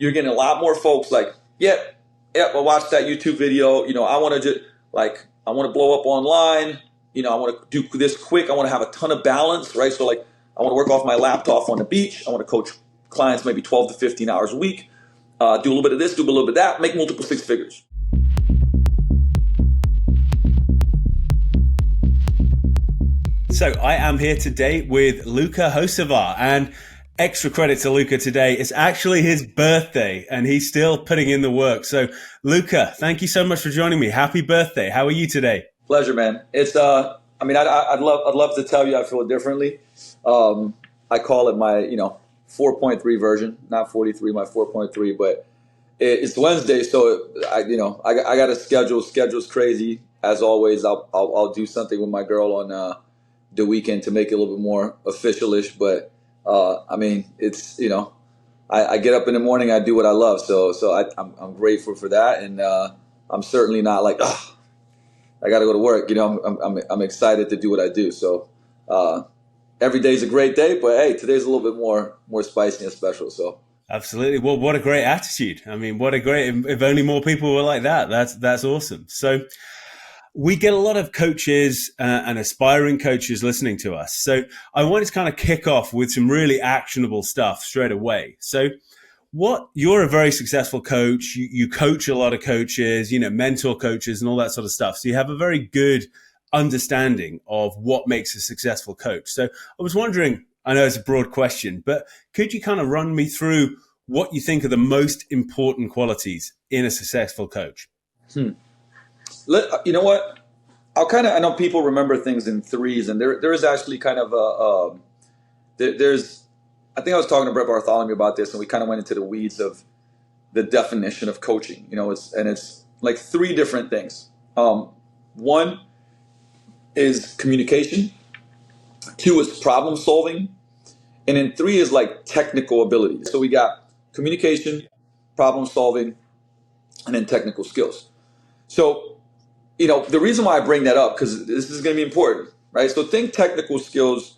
you're getting a lot more folks like, yep, I watched that YouTube video. I want to just I want to blow up online. I want to do this quick. I want to have a ton of balance, right? So I want to work off my laptop on the beach. I want to coach clients maybe 12 to 15 hours a week. Do a little bit of this, do a little bit of that, make multiple six figures. So I am here today with Luka Hocevar, and extra credit to Luka today. It's actually his birthday and he's still putting in the work. So Luka, thank you so much for joining me. Happy birthday. How are you today? Pleasure, man. It's I'd love to tell you I feel differently. I call it my 4.3 version, not 43, my 4.3, but it's Wednesday, so I got a schedule. Schedule's crazy as always. I'll do something with my girl on the weekend to make it a little bit more official-ish, but it's I get up in the morning, I do what I love, so I'm grateful for that, and I'm certainly not like I got to go to work. I'm excited to do what I do. So every day's a great day, but hey, today's a little bit more spicy and special. So absolutely. Well, what a great attitude. I mean, if only more people were like that. That's awesome. So we get a lot of coaches and aspiring coaches listening to us. So I wanted to kind of kick off with some really actionable stuff straight away. So you're a very successful coach. You coach a lot of coaches, mentor coaches and all that sort of stuff. So you have a very good understanding of what makes a successful coach. So I was wondering, I know it's a broad question, but could you kind of run me through what you think are the most important qualities in a successful coach? You know what? I know people remember things in threes, and there is actually kind of there's, I think I was talking to Brett Bartholomew about this, and we kind of went into the weeds of the definition of coaching. It's like three different things. One is communication, two is problem solving, and then three is like technical ability. So we got communication, problem solving, and then technical skills. So the reason why I bring that up, because this is going to be important, right? So think technical skills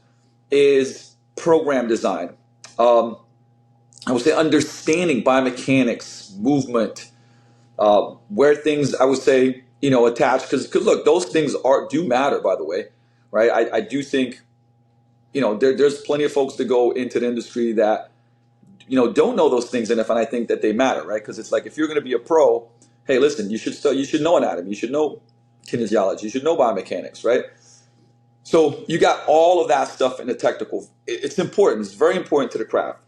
is program design. I would say understanding biomechanics, movement, where things, I would say, attached. Because look, those things do matter, by the way, right? I do think, there's plenty of folks that go into the industry that, don't know those things enough, and I think that they matter, right? Because it's like, if you're going to be a pro, hey, listen, you should know anatomy, you should know kinesiology, you should know biomechanics, right? So you got all of that stuff in the technical. It's important. It's very important to the craft.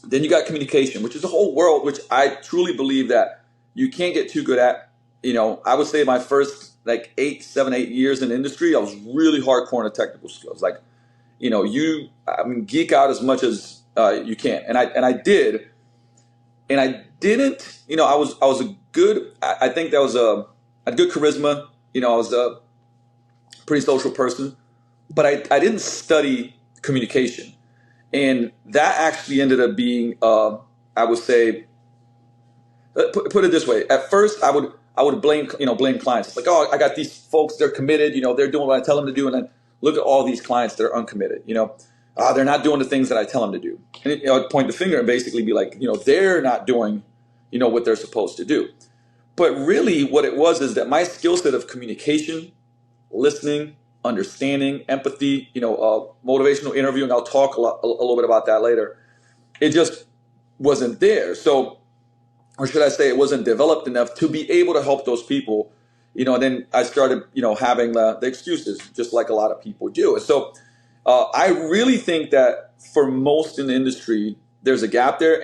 Then you got communication, which is a whole world, which I truly believe that you can't get too good at. I would say my first 7, 8 years in the industry, I was really hardcore in the technical skills. Geek out as much as you can, and I did. And I didn't, I was a good, I think that was a good charisma. I was a pretty social person, but I didn't study communication. And that actually ended up being, I would say, put it this way. At first, I would blame clients. It's like, oh, I got these folks, they're committed, they're doing what I tell them to do. And then look at all these clients that are uncommitted, they're not doing the things that I tell them to do. And I'd point the finger and basically be like, they're not doing, what they're supposed to do. But really what it was is that my skill set of communication, listening, understanding, empathy, motivational interviewing, I'll talk a little bit about that later. It just wasn't there. So, or should I say it wasn't developed enough to be able to help those people, and then I started, having the excuses, just like a lot of people do. And so I really think that for most in the industry, there's a gap there.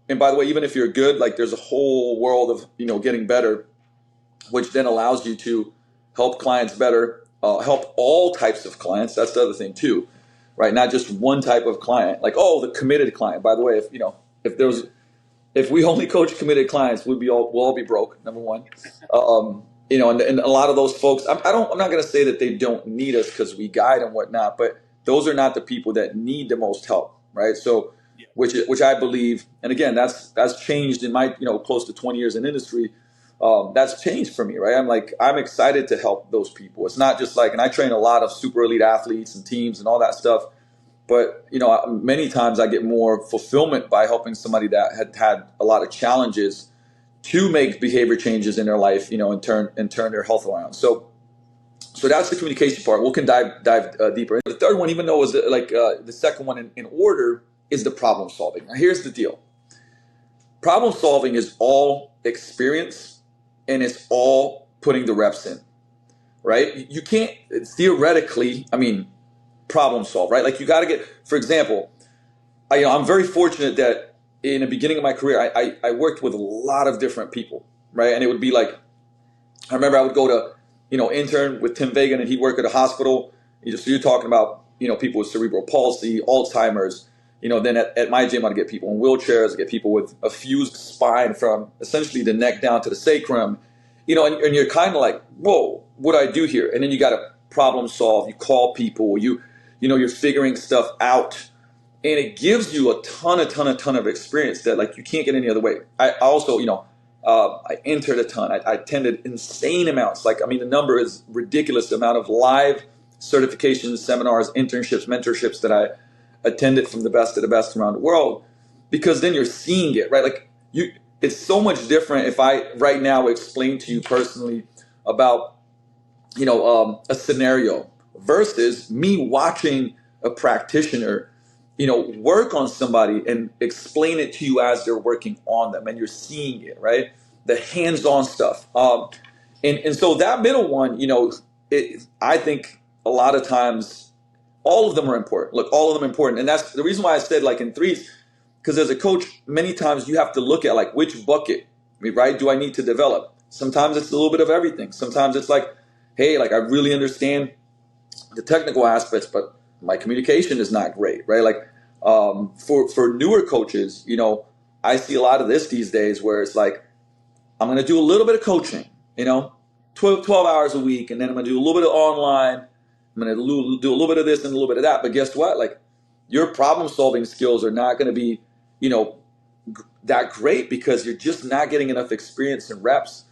And by the way, even if you're good, there's a whole world of, getting better, which then allows you to help clients better, help all types of clients. That's the other thing too, right? Not just one type of client, the committed client. By the way, if we only coach committed clients, we'll all be broke. Number one, and a lot of those folks, I'm not going to say that they don't need us because we guide and whatnot, but those are not the people that need the most help, right? So, which I believe, and again, that's changed in my close to 20 years in industry. That's changed for me, right? I'm excited to help those people. It's not just and I train a lot of super elite athletes and teams and all that stuff. But, many times I get more fulfillment by helping somebody that had a lot of challenges to make behavior changes in their life, and turn their health around. So that's the communication part. We can dive deeper. The third one, even though it was the second one in order, is the problem solving. Now, here's the deal. Problem solving is all experience, and it's all putting the reps in, right? You can't theoretically, problem solve, right? Like you got to get, for example, I'm very fortunate that in the beginning of my career, I worked with a lot of different people, right? And it would be like, I remember I would go to, intern with Tim Fagan, and he'd work at a hospital. So you're talking about, people with cerebral palsy, Alzheimer's. Then at my gym, I'd get people in wheelchairs, I'd get people with a fused spine from essentially the neck down to the sacrum, and you're kind of like, whoa, what do I do here? And then you got to problem solve. You call people, you're figuring stuff out, and it gives you a ton of experience that like you can't get any other way. I also, I entered a ton. I attended insane amounts. The number is ridiculous. The amount of live certifications, seminars, internships, mentorships that I attended from the best of the best around the world, because then you're seeing it, right? It's so much different if I right now explain to you personally about, a scenario versus me watching a practitioner, work on somebody and explain it to you as they're working on them, and you're seeing it, right? The hands-on stuff. And so that middle one, I think a lot of times all of them are important. Look, all of them are important. And that's the reason why I said like in threes, because as a coach, many times you have to look at like which bucket, right, do I need to develop? Sometimes it's a little bit of everything. Sometimes it's like, hey, like I really understand the technical aspects, but my communication is not great, right? Like for newer coaches, I see a lot of this these days where it's like, I'm going to do a little bit of coaching, 12 hours a week, and then I'm going to do a little bit of online. I'm going to do a little bit of this and a little bit of that. But guess what? Like your problem solving skills are not going to be, that great, because you're just not getting enough experience and reps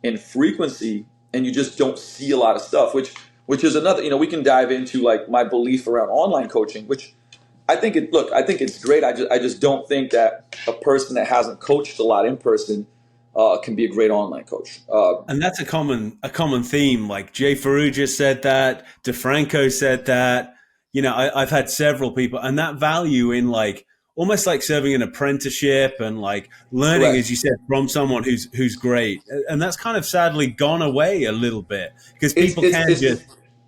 and frequency, and you just don't see a lot of stuff, which is another, we can dive into like my belief around online coaching, which I think it's great. I just don't think that a person that hasn't coached a lot in person can be a great online coach. And that's a common theme. Like Jay Ferrugia said that, DeFranco said that. I've had several people, and that value in like almost like serving an apprenticeship and like learning, Correct. as you said, from someone who's great. And that's kind of sadly gone away a little bit, because people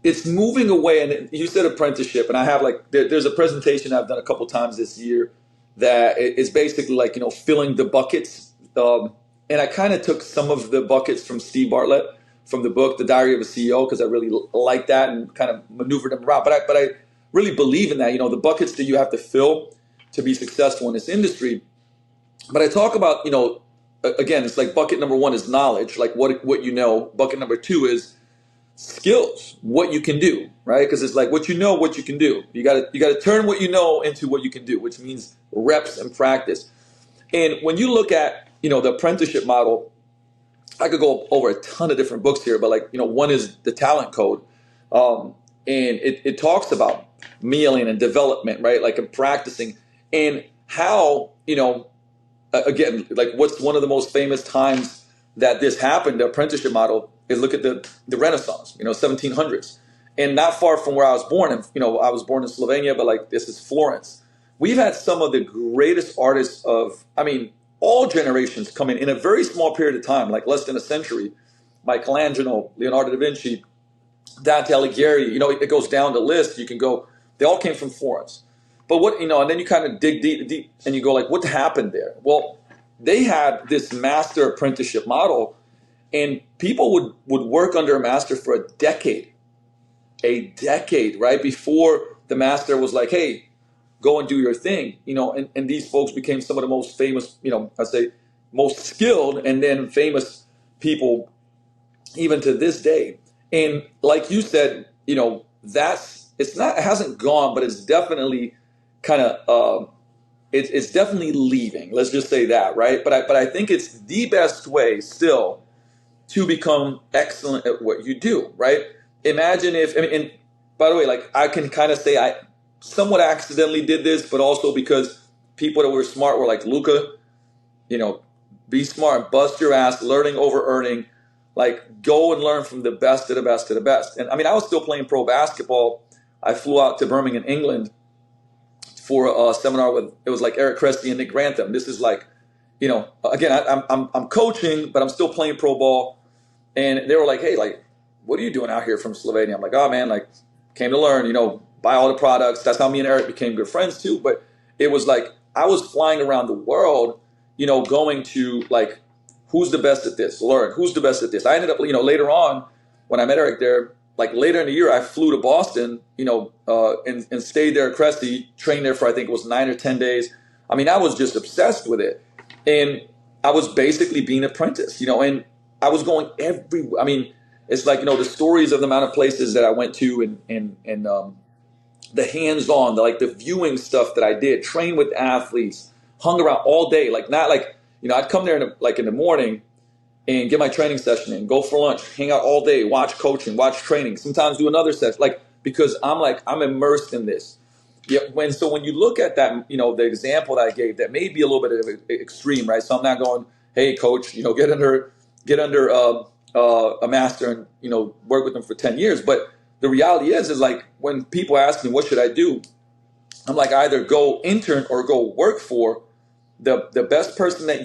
it's moving away. And you said apprenticeship, and I have like there's a presentation I've done a couple times this year that is basically like filling the buckets. And I kind of took some of the buckets from Steve Bartlett from the book The Diary of a CEO, because I really like that and kind of maneuvered them around. But I really believe in that. The buckets that you have to fill to be successful in this industry. But I talk about, again, it's like bucket number one is knowledge, like what you know. Bucket number two is skills, what you can do, right? Because it's like what you know, what you can do. You got to turn what you know into what you can do, which means reps and practice. And when you look at, the apprenticeship model, I could go over a ton of different books here, but like, one is The Talent Code. And it talks about mealing and development, right? Like in practicing, and how, again, like what's one of the most famous times that this happened, the apprenticeship model, is look at the Renaissance, 1700s. And not far from where I was born, and I was born in Slovenia, but like this is Florence. We've had some of the greatest artists of, all generations come in a very small period of time, like less than a century. Michelangelo, Leonardo da Vinci, Dante Alighieri, it goes down the list. You can go, they all came from Florence. But what, and then you kind of dig deep and you go like, what happened there? Well, they had this master apprenticeship model, and people would work under a master for a decade, right? Before the master was like, hey, go and do your thing, and these folks became some of the most famous, I'd say most skilled and then famous people even to this day. And like you said, it hasn't gone, but it's definitely kind of, it's definitely leaving. Let's just say that, right? But I think it's the best way still to become excellent at what you do, right? Imagine if, and by the way, like I can kind of say somewhat accidentally did this, but also because people that were smart were like, Luka, be smart, bust your ass, learning over earning, like go and learn from the best of the best of the best. And I mean, I was still playing pro basketball. I flew out to Birmingham, England for a seminar with, it was like Eric Cresty and Nick Grantham. This is like, again, I'm coaching, but I'm still playing pro ball. And they were like, hey, like, what are you doing out here from Slovenia? I'm like, oh man, like came to learn, buy all the products. That's how me and Eric became good friends too. But it was like, I was flying around the world, going to like, who's the best at this? Learn. Who's the best at this? I ended up, later on when I met Eric there, like later in the year, I flew to Boston, and stayed there at Cresty, trained there for, I think it was 9 or 10 days. I mean, I was just obsessed with it. And I was basically being an apprentice, and I was going everywhere. I mean, it's like, the stories of the amount of places that I went to and the hands-on, the viewing stuff that I did, train with athletes, hung around all day. Like not like, I'd come there in the morning and get my training session in, go for lunch, hang out all day, watch coaching, watch training, sometimes do another session, because I'm immersed in this. Yeah. So when you look at that, the example that I gave, that may be a little bit of extreme, right? So I'm not going, hey coach, get under a master and, work with them for 10 years. But the reality is like when people ask me, what should I do? I'm like, either go intern or go work for the best person that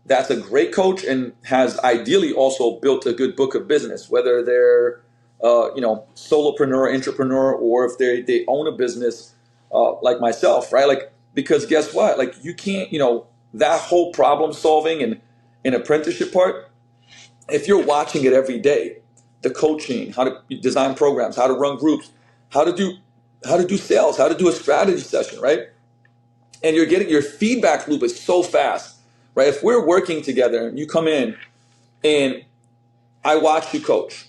that's a great coach and has ideally also built a good book of business, whether they're solopreneur, entrepreneur, or if they own a business like myself, right? Like, because guess what? Like you can't, that whole problem solving and apprenticeship part, if you're watching it every day, the coaching, how to design programs, how to run groups, how to do sales, how to do a strategy session, right? And you're getting your feedback loop is so fast, right? If we're working together and you come in and I watch you coach,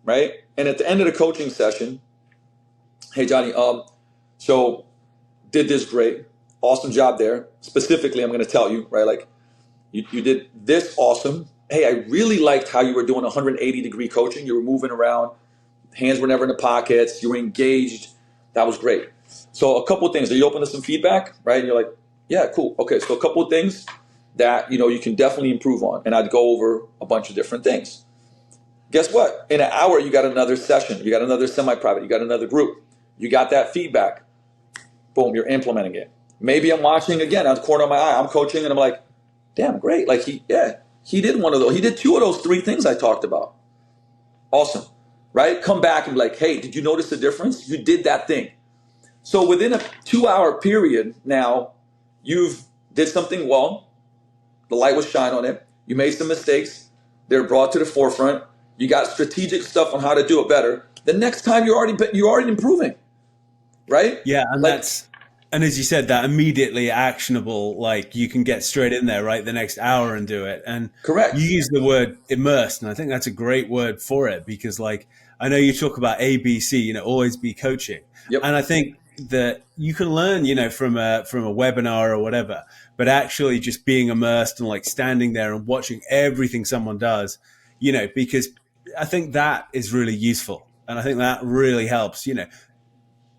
right? And at the end of the coaching session, hey Johnny, so did this great, awesome job there. Specifically, I'm going to tell you, right? Like you did this awesome. Hey, I really liked how you were doing 180-degree coaching. You were moving around, hands were never in the pockets. You were engaged. That was great. So a couple of things. Are you open to some feedback, right? And you're like, yeah, cool. Okay, so a couple of things that you can definitely improve on. And I'd go over a bunch of different things. Guess what? In an hour, you got another session. You got another semi-private. You got another group. You got that feedback. Boom, you're implementing it. Maybe I'm watching again out of the corner of my eye. I'm coaching and I'm like, damn, great. Like he did one of those. He did 2 of those 3 things I talked about. Awesome, right? Come back and be like, hey, did you notice the difference? You did that thing. So within a 2-hour period now, you've did something well. The light was shined on it. You made some mistakes. They're brought to the forefront. You got strategic stuff on how to do it better. The next time you're already improving, right? Yeah, and and as you said, that immediately actionable, like you can get straight in there, right, the next hour and do it. And correct. You use the word immersed, and I think that's a great word for it because, like, I know you talk about ABC, always be coaching, Yep. And I think that you can learn, from a webinar or whatever, but actually just being immersed and like standing there and watching everything someone does, because I think that is really useful, and I think that really helps,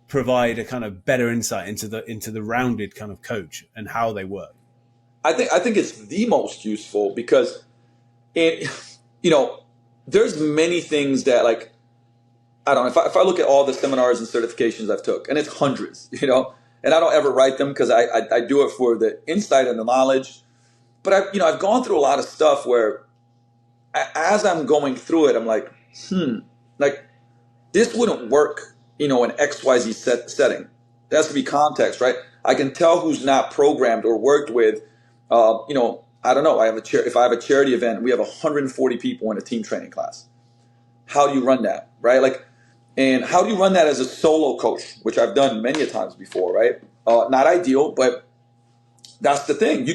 provide a kind of better insight into the rounded kind of coach and how they work. I think it's the most useful because there's many things that, like, I don't know, if I look at all the seminars and certifications I've took, and it's hundreds, and I don't ever write them because I do it for the insight and the knowledge. But I've gone through a lot of stuff where as I'm going through it, I'm like, like this wouldn't work, in XYZ setting. There has to be context, right? I can tell who's not programmed or worked with, I don't know. If I have a charity event, we have 140 people in a team training class. How do you run that, right? Like, and how do you run that as a solo coach, which I've done many a times before, right? Not ideal, but that's the thing.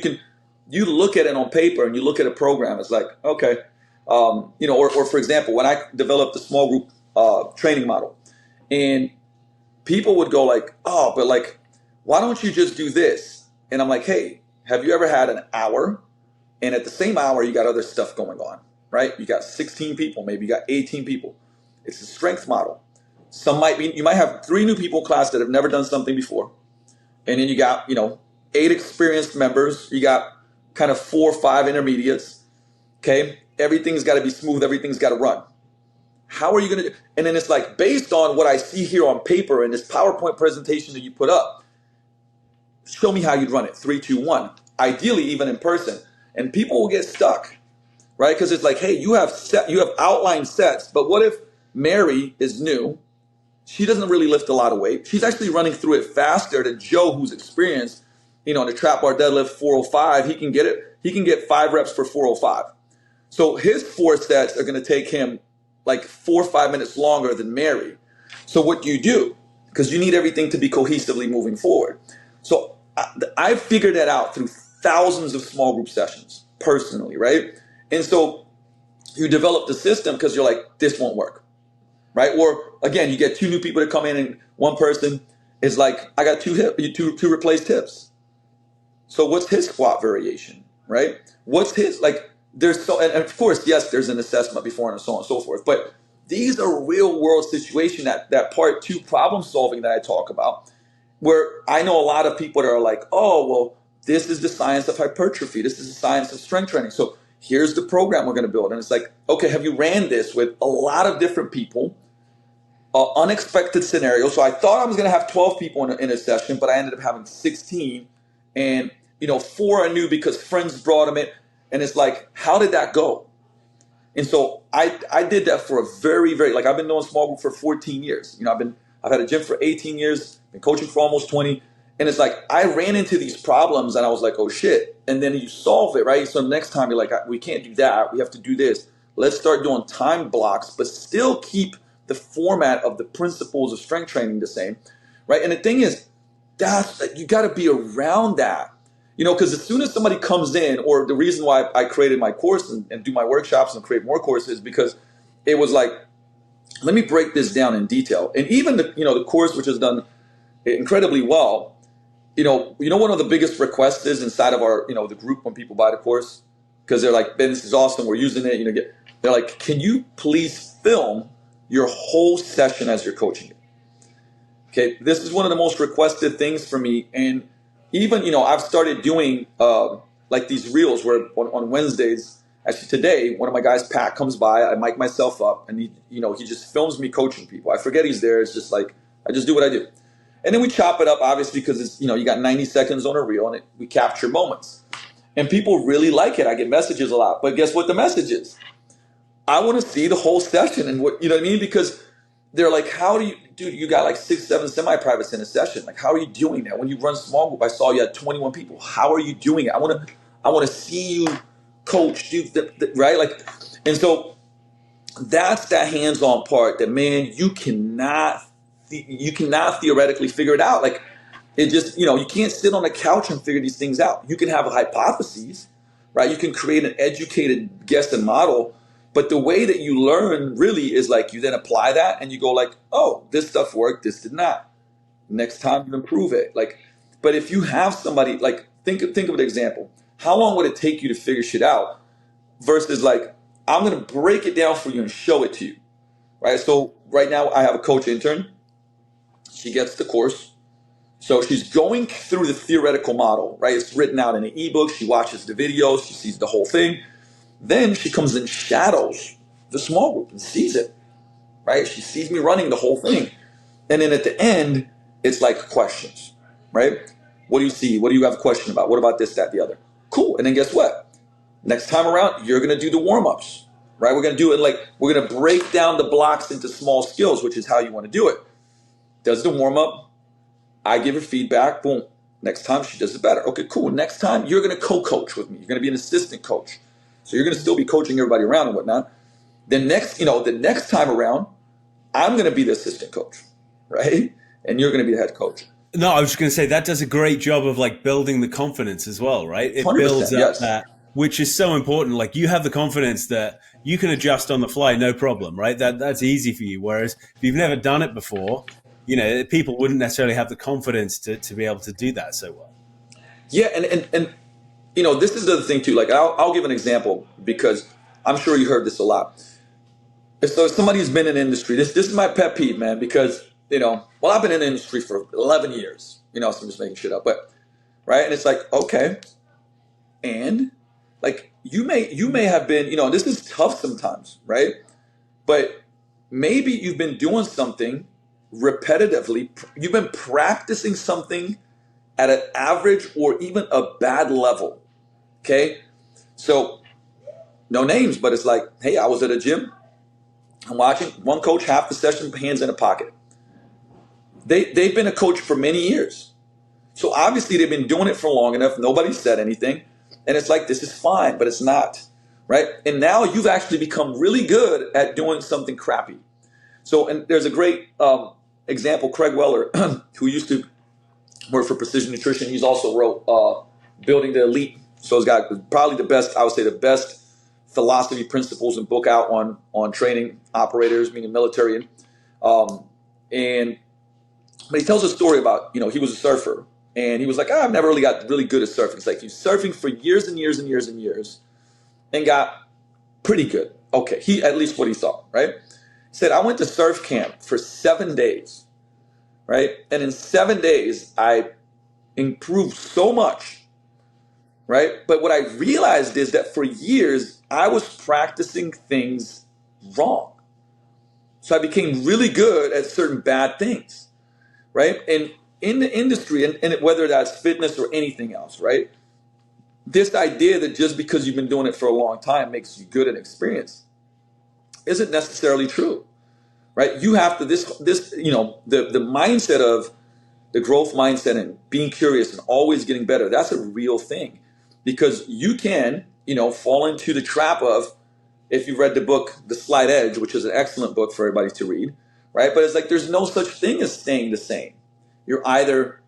You look at it on paper and you look at a program. It's like, okay, or for example, when I developed the small group training model, and people would go like, oh, but like, why don't you just do this? And I'm like, hey, have you ever had an hour? And at the same hour, you got other stuff going on, right? You got 16 people, maybe you got 18 people. It's a strength model. You might have 3 new people in class that have never done something before. And then you got, 8 experienced members. You got kind of 4 or 5 intermediates. Okay. Everything's got to be smooth. Everything's got to run. How are you going to do? And then it's like, based on what I see here on paper and this PowerPoint presentation that you put up, show me how you'd run it. 3, 2, 1. Ideally, even in person. And people will get stuck, right? Because it's like, hey, you have outline sets, but what if Mary is new? She doesn't really lift a lot of weight. She's actually running through it faster than Joe, who's experienced, in the trap bar deadlift 405. He can get it. He can get 5 reps for 405. So his 4 sets are going to take him like 4 or 5 minutes longer than Mary. So what do you do? Because you need everything to be cohesively moving forward. So I figured that out through thousands of small group sessions personally, right? And so you develop the system because you're like, this won't work, right? Or again, you get 2 new people to come in and one person is like, I got two replaced hips. So what's his squat variation, right? What's his, like, and of course, yes, there's an assessment before and so on and so forth, but these are real world situations, that part 2 problem solving that I talk about, where I know a lot of people that are like, oh, well, this is the science of hypertrophy. This is the science of strength training. So here's the program we're going to build. And it's like, okay, have you ran this with a lot of different people? Unexpected scenario. So I thought I was going to have 12 people in a session, but I ended up having 16. And, 4 are new because friends brought them in. And it's like, how did that go? And so I did that for a very, very, like, I've been doing small group for 14 years. I've had a gym for 18 years, been coaching for almost 20. And it's like, I ran into these problems and I was like, oh shit. And then you solve it, right? So next time you're like, we can't do that. We have to do this. Let's start doing time blocks, but still keep the format of the principles of strength training the same, right? And the thing is, you got to be around that, because as soon as somebody comes in, or the reason why I created my course and do my workshops and create more courses, because it was like, let me break this down in detail. And even the course, which has done incredibly well, one of the biggest requests is inside of our, the group when people buy the course, because they're like, Ben, this is awesome. We're using it. They're like, can you please film your whole session as you're coaching it? Okay. This is one of the most requested things for me. And even, I've started doing like these reels where on Wednesdays, actually today, one of my guys, Pat, comes by, I mic myself up and he just films me coaching people. I forget he's there. It's just like, I just do what I do. And then we chop it up, obviously, because it's, you got 90 seconds on a reel and we capture moments. And people really like it. I get messages a lot. But guess what the message is? I want to see the whole session and what, what I mean? Because they're like, dude, you got like 6, 7 semi-privates in a session. Like, how are you doing that? When you run small group, I saw you had 21 people. How are you doing it? I want to see you coach, dude, right? Like, and so that's that hands-on part that, man, you cannot theoretically figure it out. Like, it just, you can't sit on the couch and figure these things out. You can have a hypothesis, right? You can create an educated guess and model, but the way that you learn really is like, you then apply that and you go like, oh, this stuff worked, this did not. Next time you improve it. Like, but if you have somebody, like, think of an example. How long would it take you to figure shit out versus like, I'm going to break it down for you and show it to you, right? So right now I have a coach intern. She gets the course. So she's going through the theoretical model, right? It's written out in an ebook. She watches the videos. She sees the whole thing. Then she comes and shadows the small group and sees it, right? She sees me running the whole thing. And then at the end, it's like questions, right? What do you see? What do you have a question about? What about this, that, the other? Cool. And then guess what? Next time around, you're going to do the warm-ups, right? We're going to do it like, we're going to break down the blocks into small skills, which is how you want to do it. Does the warm-up. I give her feedback. Boom. Next time she does it better. Okay, cool. Next time you're going to co-coach with me. You're going to be an assistant coach. So you're going to still be coaching everybody around and whatnot. Then the next time around, I'm going to be the assistant coach, right? And you're going to be the head coach. No, I was just going to say that does a great job of like building the confidence as well, right? It builds up yes. that, which is so important. Like you have the confidence that you can adjust on the fly, no problem, right? That's easy for you. Whereas if you've never done it before, people wouldn't necessarily have the confidence to be able to do that so well. Yeah, and this is the other thing too. Like I'll give an example because I'm sure you heard this a lot. So if somebody who's been in the industry, this is my pet peeve, man, because, well, I've been in the industry for 11 years, so I'm just making shit up, but, right? And it's like, okay, and like, you may have been, this is tough sometimes, right? But maybe you've been doing something repetitively, you've been practicing something at an average or even a bad level, okay? So, no names, but it's like, hey, I was at a gym, I'm watching one coach half the session, hands in a pocket. They've been a coach for many years. So obviously they've been doing it for long enough. Nobody said anything. And it's like, this is fine, but it's not, right? And now you've actually become really good at doing something crappy. So, and there's a great example, Craig Weller, who used to work for Precision Nutrition. He's also wrote Building the Elite. So he's got probably the best, I would say the best philosophy principles and book out on training operators, meaning military. But he tells a story about, he was a surfer and he was like, I've never really got really good at surfing. It's like he's surfing for years and years and years and years and got pretty good. Okay. At least what he thought, right? He said, I went to surf camp for 7 days, right? And in 7 days, I improved so much, right? But what I realized is that for years, I was practicing things wrong. So I became really good at certain bad things, right? And in the industry, and whether that's fitness or anything else, right? This idea that just because you've been doing it for a long time makes you good and experienced isn't necessarily true, right? You have to, the mindset of the growth mindset and being curious and always getting better, that's a real thing. Because you can, fall into the trap of, if you read the book, The Slight Edge, which is an excellent book for everybody to read, right? But it's like, there's no such thing as staying the same. You're either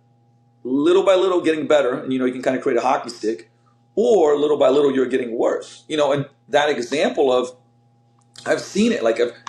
little by little getting better, and, you can kind of create a hockey stick, or little by little you're getting worse. And that example of, I've seen it,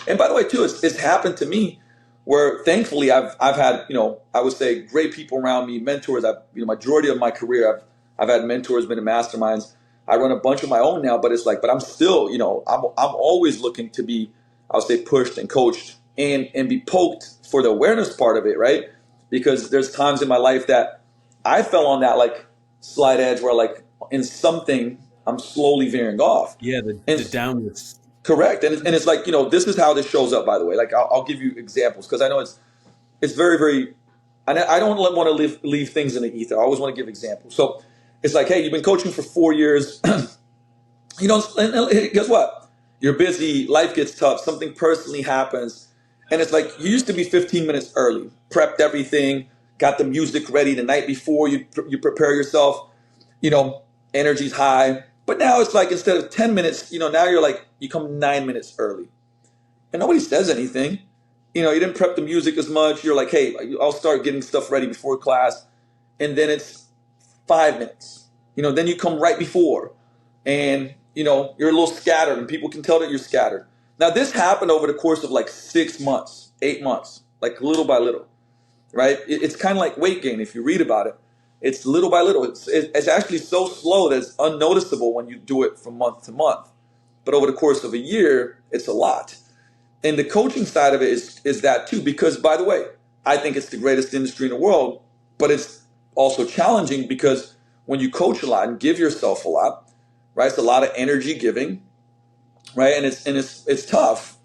and by the way, too, it's happened to me where thankfully I've had, I would say great people around me, mentors. Majority of my career, I've had mentors, been in masterminds. I run a bunch of my own now, but it's like, but I'm still, I'm always looking to be, I would say, pushed and coached and be poked for the awareness part of it, right? Because there's times in my life that I fell on that slight edge where in something I'm slowly veering off. Yeah, the downwards. Correct. And it's like, this is how this shows up, by the way. I'll give you examples because I know it's very, very, I don't want to leave things in the ether. I always want to give examples. So it's like, hey, you've been coaching for 4 years. And guess what? You're busy. Life gets tough. Something personally happens. And it's like, you used to be 15 minutes early, prepped everything, got the music ready the night before you prepare yourself, energy's high. But now it's like, instead of 10 minutes, now you come 9 minutes early and nobody says anything. You didn't prep the music as much. You're like, hey, I'll start getting stuff ready before class. And then it's 5 minutes, then you come right before and, you're a little scattered and people can tell that you're scattered. Now this happened over the course of 6 months, 8 months, little by little, right? It's kind of like weight gain. If you read about it, it's little by little. It's actually so slow that it's unnoticeable when you do it from month to month. But over the course of a year, it's a lot. And the coaching side of it is that too, because by the way, I think it's the greatest industry in the world, but it's also challenging because when you coach a lot and give yourself a lot, right? It's a lot of energy giving, right? And it's tough.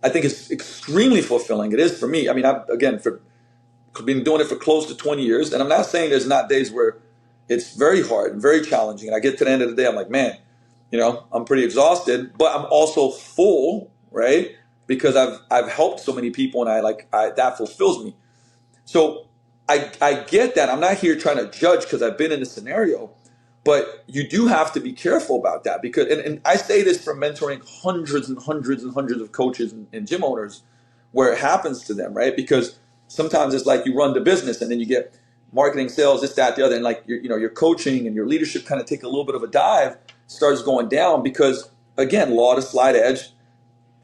I think it's extremely fulfilling. It is for me. I mean, I've been doing it for close to 20 years. And I'm not saying there's not days where it's very hard and very challenging. And I get to the end of the day, I'm like, man, I'm pretty exhausted, but I'm also full, right? Because I've helped so many people and that fulfills me. So I get that. I'm not here trying to judge because I've been in a scenario, but you do have to be careful about that because, and I say this from mentoring hundreds and hundreds and hundreds of coaches and gym owners where it happens to them, right? Because sometimes it's like you run the business and then you get marketing, sales, this, that, the other. And your coaching and your leadership kind of take a little bit of a dive, starts going down because again, law of the slight edge,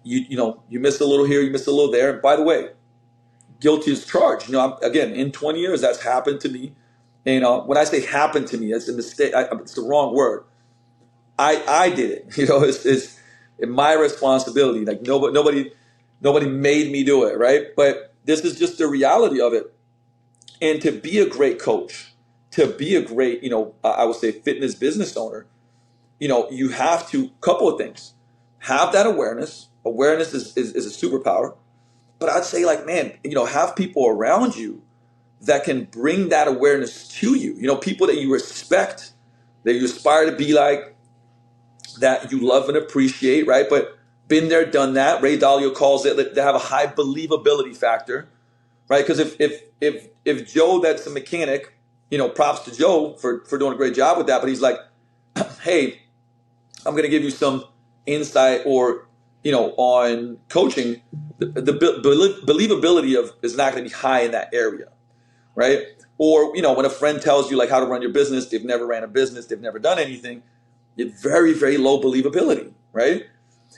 you miss a little here, you miss a little there. And by the way, guilty as charged. Again, in 20 years, that's happened to me. And when I say happened to me, it's a mistake. It's the wrong word. I did it. It's my responsibility. Nobody. Nobody made me do it, right? But this is just the reality of it. And to be a great coach, to be a great, I would say fitness business owner, you have to, couple of things, have that awareness. Awareness is a superpower. But I'd say like, man, have people around you that can bring that awareness to you. People that you respect, that you aspire to be like, that you love and appreciate, right? But been there, done that. Ray Dalio calls it, they have a high believability factor, right? Because if Joe, that's a mechanic, props to Joe for doing a great job with that. But he's like, hey, I'm going to give you some insight or, on coaching. The believability of is not going to be high in that area, right? Or, when a friend tells you like how to run your business, they've never ran a business, they've never done anything. It's very, very low believability, right?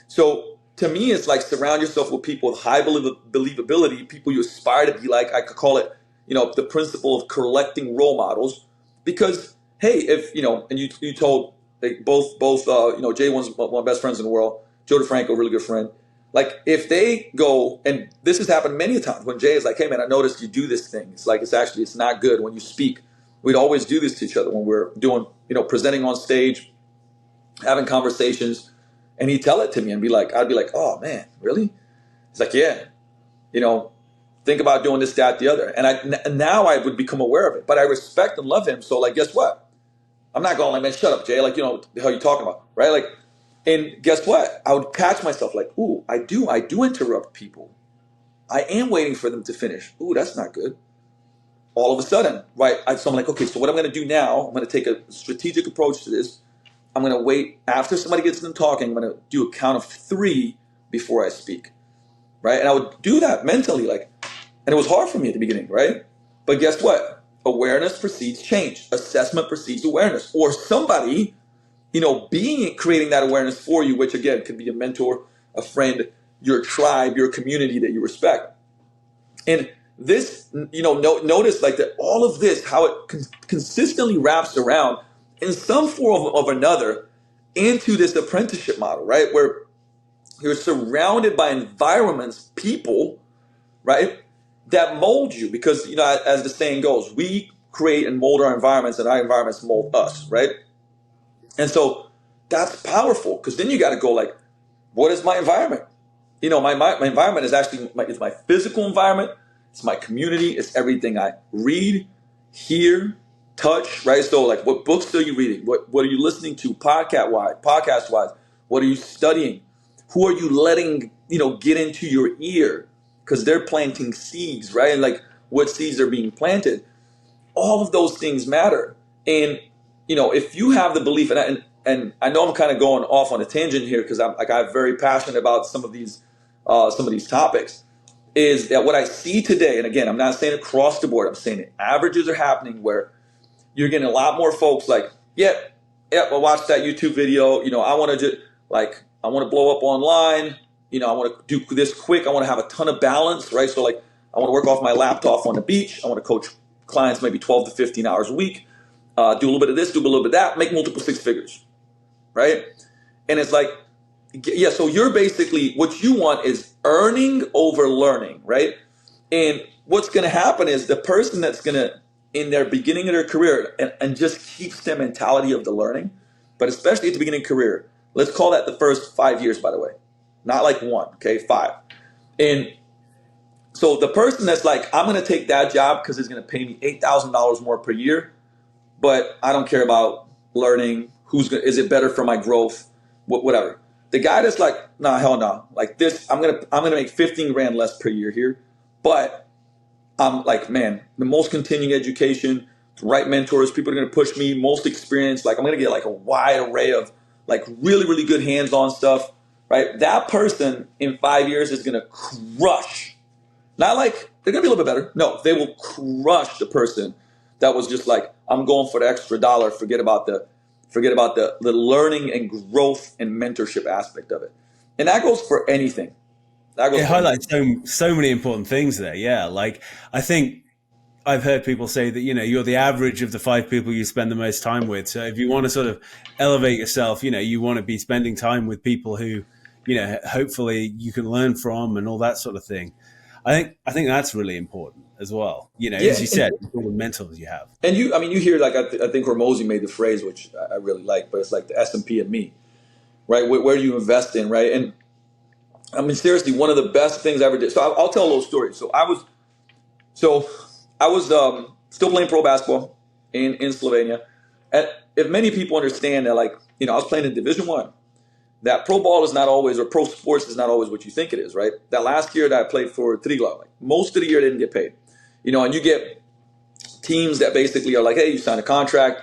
So to me, it's like surround yourself with people with high believability, people you aspire to be like. I could call it, the principle of collecting role models. Because, hey, if, and you told like both, Jay, one of my best friends in the world, Joe DeFranco, really good friend. Like if they go, and this has happened many times when Jay is like, hey man, I noticed you do this thing. It's like, it's not good when you speak. We'd always do this to each other when we're doing, presenting on stage, having conversations, and he'd tell it to me and I'd be like, oh man, really? He's like, yeah, think about doing this, that, the other. And now I would become aware of it, but I respect and love him. So like, guess what? I'm not going like, man, shut up, Jay. Like, what the hell are you talking about? Right? Like, and guess what? I would catch myself like, ooh, I do interrupt people. I am waiting for them to finish. Ooh, that's not good. All of a sudden, right? So I'm like, okay, so what I'm going to do now, I'm going to take a strategic approach to this. I'm going to wait after somebody gets them talking. I'm going to do a count of 3 before I speak, right? And I would do that mentally, like, and it was hard for me at the beginning, right? But guess what? Awareness precedes change. Assessment precedes awareness. Or somebody, creating that awareness for you, which again could be a mentor, a friend, your tribe, your community that you respect. And this, notice like that all of this, how it consistently wraps around in some form of another into this apprenticeship model, right? Where you're surrounded by environments, people, right, that mold you. Because, as the saying goes, we create and mold our environments and our environments mold us, right? And so that's powerful, because then you got to go like, what is my environment? My environment is actually it's my physical environment. It's my community. It's everything I read, hear, touch, right? So like, what books are you reading? What are you listening to podcast wise? What are you studying? Who are you letting, get into your ear? Because they're planting seeds, right? And like, what seeds are being planted? All of those things matter. And, if you have the belief, and I know I'm kind of going off on a tangent here because I'm very passionate about some of these topics, is that what I see today, and again, I'm not saying across the board, I'm saying that averages are happening where you're getting a lot more folks like, I watched that YouTube video. I want to blow up online. I want to do this quick. I want to have a ton of balance, right? So like, I want to work off my laptop on the beach. I want to coach clients maybe 12 to 15 hours a week. Do a little bit of this, do a little bit of that, make multiple 6 figures, right? And it's like, yeah, so you're basically, what you want is earning over learning, right? And what's going to happen is the person that's going to, in their beginning of their career, and just keeps their mentality of the learning, but especially at the beginning of career, let's call that the first 5 years, by the way, not like 1, okay, 5. And so the person that's like, I'm going to take that job because it's going to pay me $8,000 more per year, but I don't care about learning. Is it better for my growth? Whatever. The guy that's like, nah, hell no. Like this, I'm gonna make 15 grand less per year here, but I'm like, man, the most continuing education, the right mentors, people are gonna push me, most experience. Like I'm gonna get like a wide array of like really, really good hands-on stuff, right? That person in 5 years is gonna crush. Not like they're gonna be a little bit better. No, they will crush the person that was just like, I'm going for the extra dollar. Forget about the learning and growth and mentorship aspect of it. And that goes for anything. It highlights so many important things there. Yeah. Like I think I've heard people say that, you're the average of the 5 people you spend the most time with. So if you want to sort of elevate yourself, you want to be spending time with people who, hopefully you can learn from and all that sort of thing. I think that's really important as well. Yeah, As you said, all the mentors you have. and you hear like I think Hormozy made the phrase, which I really like, but it's like the S&P and me, right? Where you invest in, right? And I mean, seriously, one of the best things I ever did. So I'll tell a little story. So I was still playing pro basketball in Slovenia, and if many people understand that, like I was playing in Division One, that pro ball is not always, or pro sports is not always what you think it is, right? That last year that I played for Triglav, like most of the year I didn't get paid, and you get teams that basically are like, hey, you sign a contract,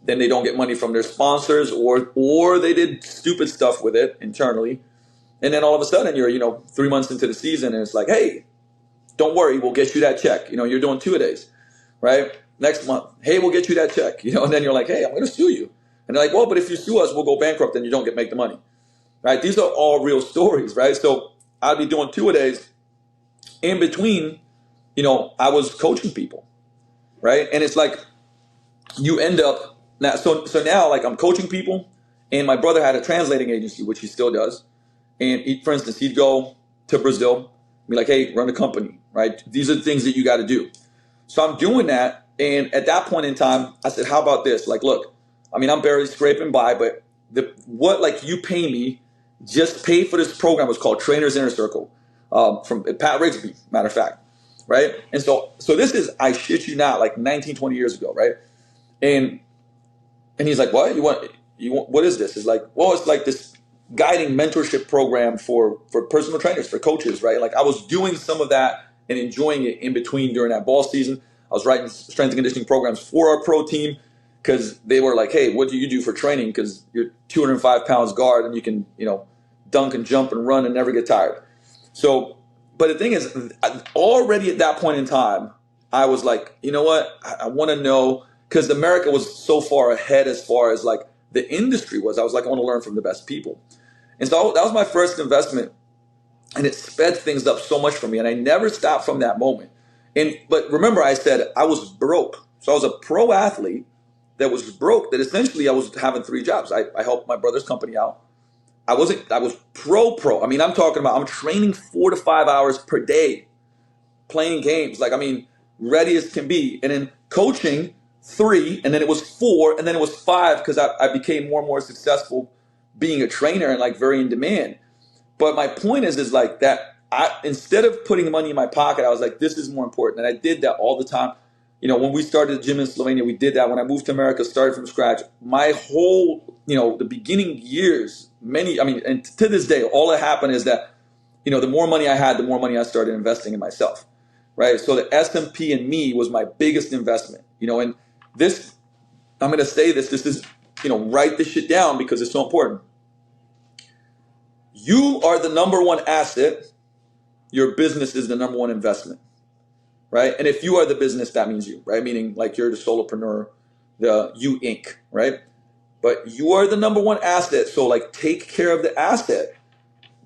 then they don't get money from their sponsors, or they did stupid stuff with it internally, and then all of a sudden you're 3 months into the season and it's like, hey, don't worry, we'll get you that check. You're doing 2-a-days, right? Next month, hey, we'll get you that check. And then you're like, hey, I'm going to sue you. And they're like, well, but if you sue us, we'll go bankrupt and you don't make the money, right? These are all real stories, right? So I'd be doing 2-a-days. In between, I was coaching people, right? And it's like you end up now. So now, like I'm coaching people, and my brother had a translating agency, which he still does. And for instance, he'd go to Brazil, be like, hey, run a company, right? These are the things that you got to do. So I'm doing that. And at that point in time, I said, how about this? Like, look, I mean, I'm barely scraping by, but you pay me, just pay for this program. It's called Trainers Inner Circle, from Pat Rigsby, matter of fact, right? And so this is, I shit you not, like 19, 20 years ago, right? And he's like, what? You want, what is this? It's like, well, it's like this guiding mentorship program for personal trainers, for coaches, right? Like I was doing some of that and enjoying it in between during that ball season. I was writing strength and conditioning programs for our pro team because they were like, hey, what do you do for training? Because you're 205 pounds guard and you can, dunk and jump and run and never get tired. So, but the thing is, already at that point in time, I was like, you know what? I want to know, because America was so far ahead as far as like the industry was. I was like, I want to learn from the best people. And so that was my first investment, and it sped things up so much for me. And I never stopped from that moment. But remember, I said I was broke. So I was a pro athlete that was broke, that essentially I was having 3 jobs. I helped my brother's company out. I was pro. I mean, I'm talking about, I'm training 4 to 5 hours per day, playing games. Like, I mean, ready as can be. And then coaching 3, and then it was 4, and then it was 5 because I became more and more successful being a trainer and like very in demand. But my point is like that instead of putting money in my pocket, I was like, this is more important. And I did that all the time. When we started the gym in Slovenia, we did that. When I moved to America, started from scratch. My whole, the beginning years, and to this day, all that happened is that, the more money I had, the more money I started investing in myself, right? So the S&P and me was my biggest investment, and this, I'm going to say this is, write this shit down because it's so important. You are the number one asset. Your business is the number one investment, right? And if you are the business, that means you, right? Meaning like you're the solopreneur, the you Inc., right? But you are the number one asset. So like take care of the asset.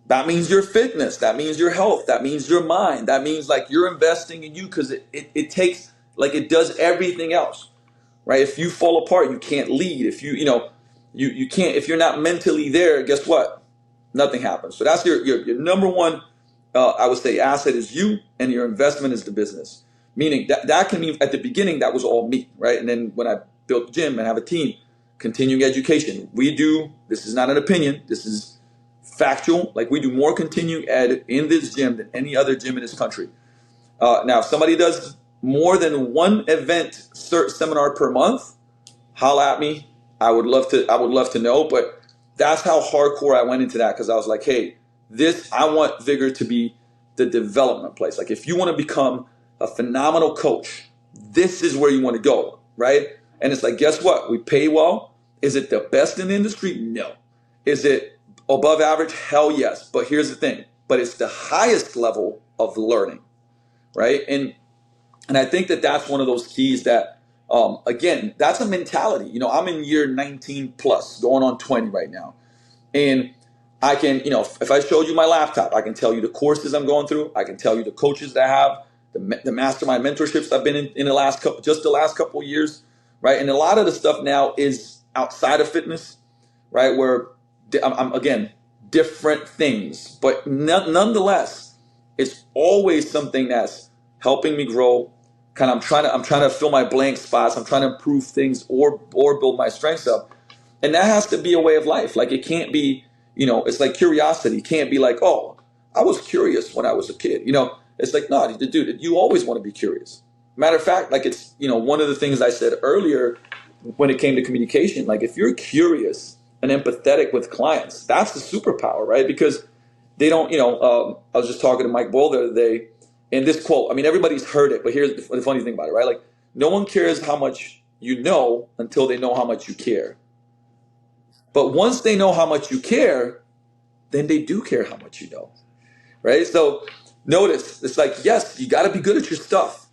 That means your fitness. That means your health. That means your mind. That means like you're investing in you because it takes, like it does everything else, right? If you fall apart, you can't lead. If you can't, if you're not mentally there, guess what? Nothing happens. So that's your number one, I would say, asset is you, and your investment is the business. Meaning that can mean at the beginning, that was all me, right? And then when I built the gym and have a team, continuing education, this is not an opinion, this is factual. Like we do more continuing ed in this gym than any other gym in this country. Now, if somebody does more than one event seminar per month, holla at me. I would love to know, but that's how hardcore I went into that, because I was like, hey, I want Vigor to be the development place. Like if you want to become a phenomenal coach, this is where you want to go, right? And it's like, guess what? We pay well. Is it the best in the industry? No. Is it above average? Hell yes. But here's the thing. But it's the highest level of learning, right? And I think that's one of those keys that, again, that's a mentality. I'm in year 19 plus, going on 20 right now. And I can, if I showed you my laptop, I can tell you the courses I'm going through. I can tell you the coaches that I have, the mastermind mentorships I've been in the last couple of years, right? And a lot of the stuff now is outside of fitness, right? Where I'm again, different things, but nonetheless, it's always something that's helping me grow. Kind of, I'm trying to fill my blank spots. I'm trying to improve things or build my strengths up, and that has to be a way of life. Like it can't be, it's like curiosity. It can't be like, oh, I was curious when I was a kid. It's like, no, dude, you always want to be curious. Matter of fact, like it's, one of the things I said earlier when it came to communication, like if you're curious and empathetic with clients, that's the superpower, right? Because they don't, I was just talking to Mike Boyle the other day, and this quote, I mean, everybody's heard it, but here's the funny thing about it, right? Like, no one cares how much you know until they know how much you care. But once they know how much you care, then they do care how much you know, right? So notice, it's like, yes, you got to be good at your stuff.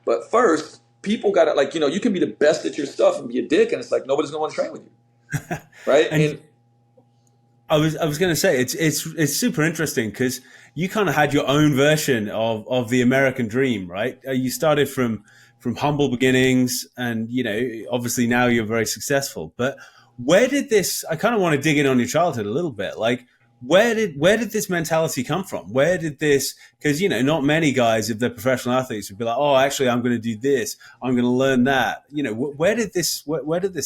But first, people got to, like, you can be the best at your stuff and be a dick, and it's like, nobody's going to want to train with you, right? And I was going to say it's super interesting because you kind of had your own version of the American dream, right? You started from humble beginnings, and obviously now you're very successful. But where did this? I kind of want to dig in on your childhood a little bit. Like, where did this mentality come from? Where did this? Because not many guys, if they're professional athletes, would be like, oh, actually, I'm going to do this. I'm going to learn that. Where did this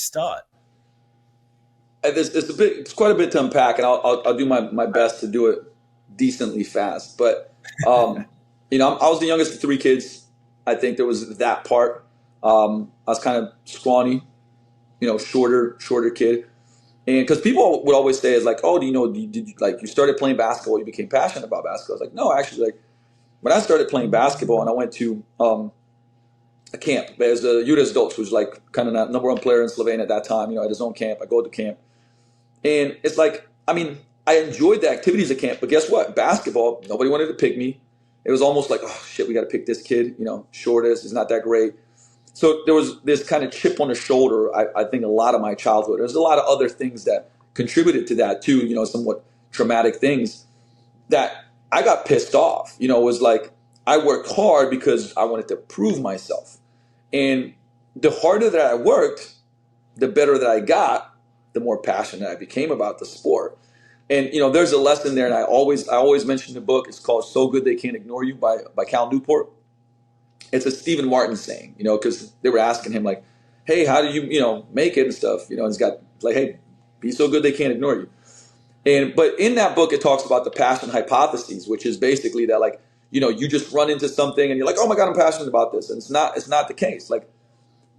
start? It's quite a bit to unpack, and I'll do my best to do it decently fast. But I was the youngest of three kids. I think there was that part. I was kind of scrawny, shorter kid, and because people would always say, "Is like, oh, did you like you started playing basketball? You became passionate about basketball?" I was like, no, actually, like when I started playing basketball, and I went to a camp. There's a Judas Dolch, who's like kind of the number one player in Slovenia at that time. At his own camp. I go to camp. And it's like, I mean, I enjoyed the activities at camp, but guess what? Basketball, nobody wanted to pick me. It was almost like, oh, shit, we got to pick this kid, shortest, he's not that great. So there was this kind of chip on the shoulder, I think, a lot of my childhood. There's a lot of other things that contributed to that too, somewhat traumatic things that I got pissed off. It was like I worked hard because I wanted to prove myself. And the harder that I worked, the better that I got, the more passionate I became about the sport. And there's a lesson there, and I always mention the book. It's called "So Good They Can't Ignore You" by Cal Newport. It's a Stephen Martin saying, because they were asking him like, "Hey, how do you make it and stuff?" And he's got like, "Hey, be so good they can't ignore you." But in that book, it talks about the passion hypotheses, which is basically that like you just run into something and you're like, "Oh my God, I'm passionate about this," and it's not the case. Like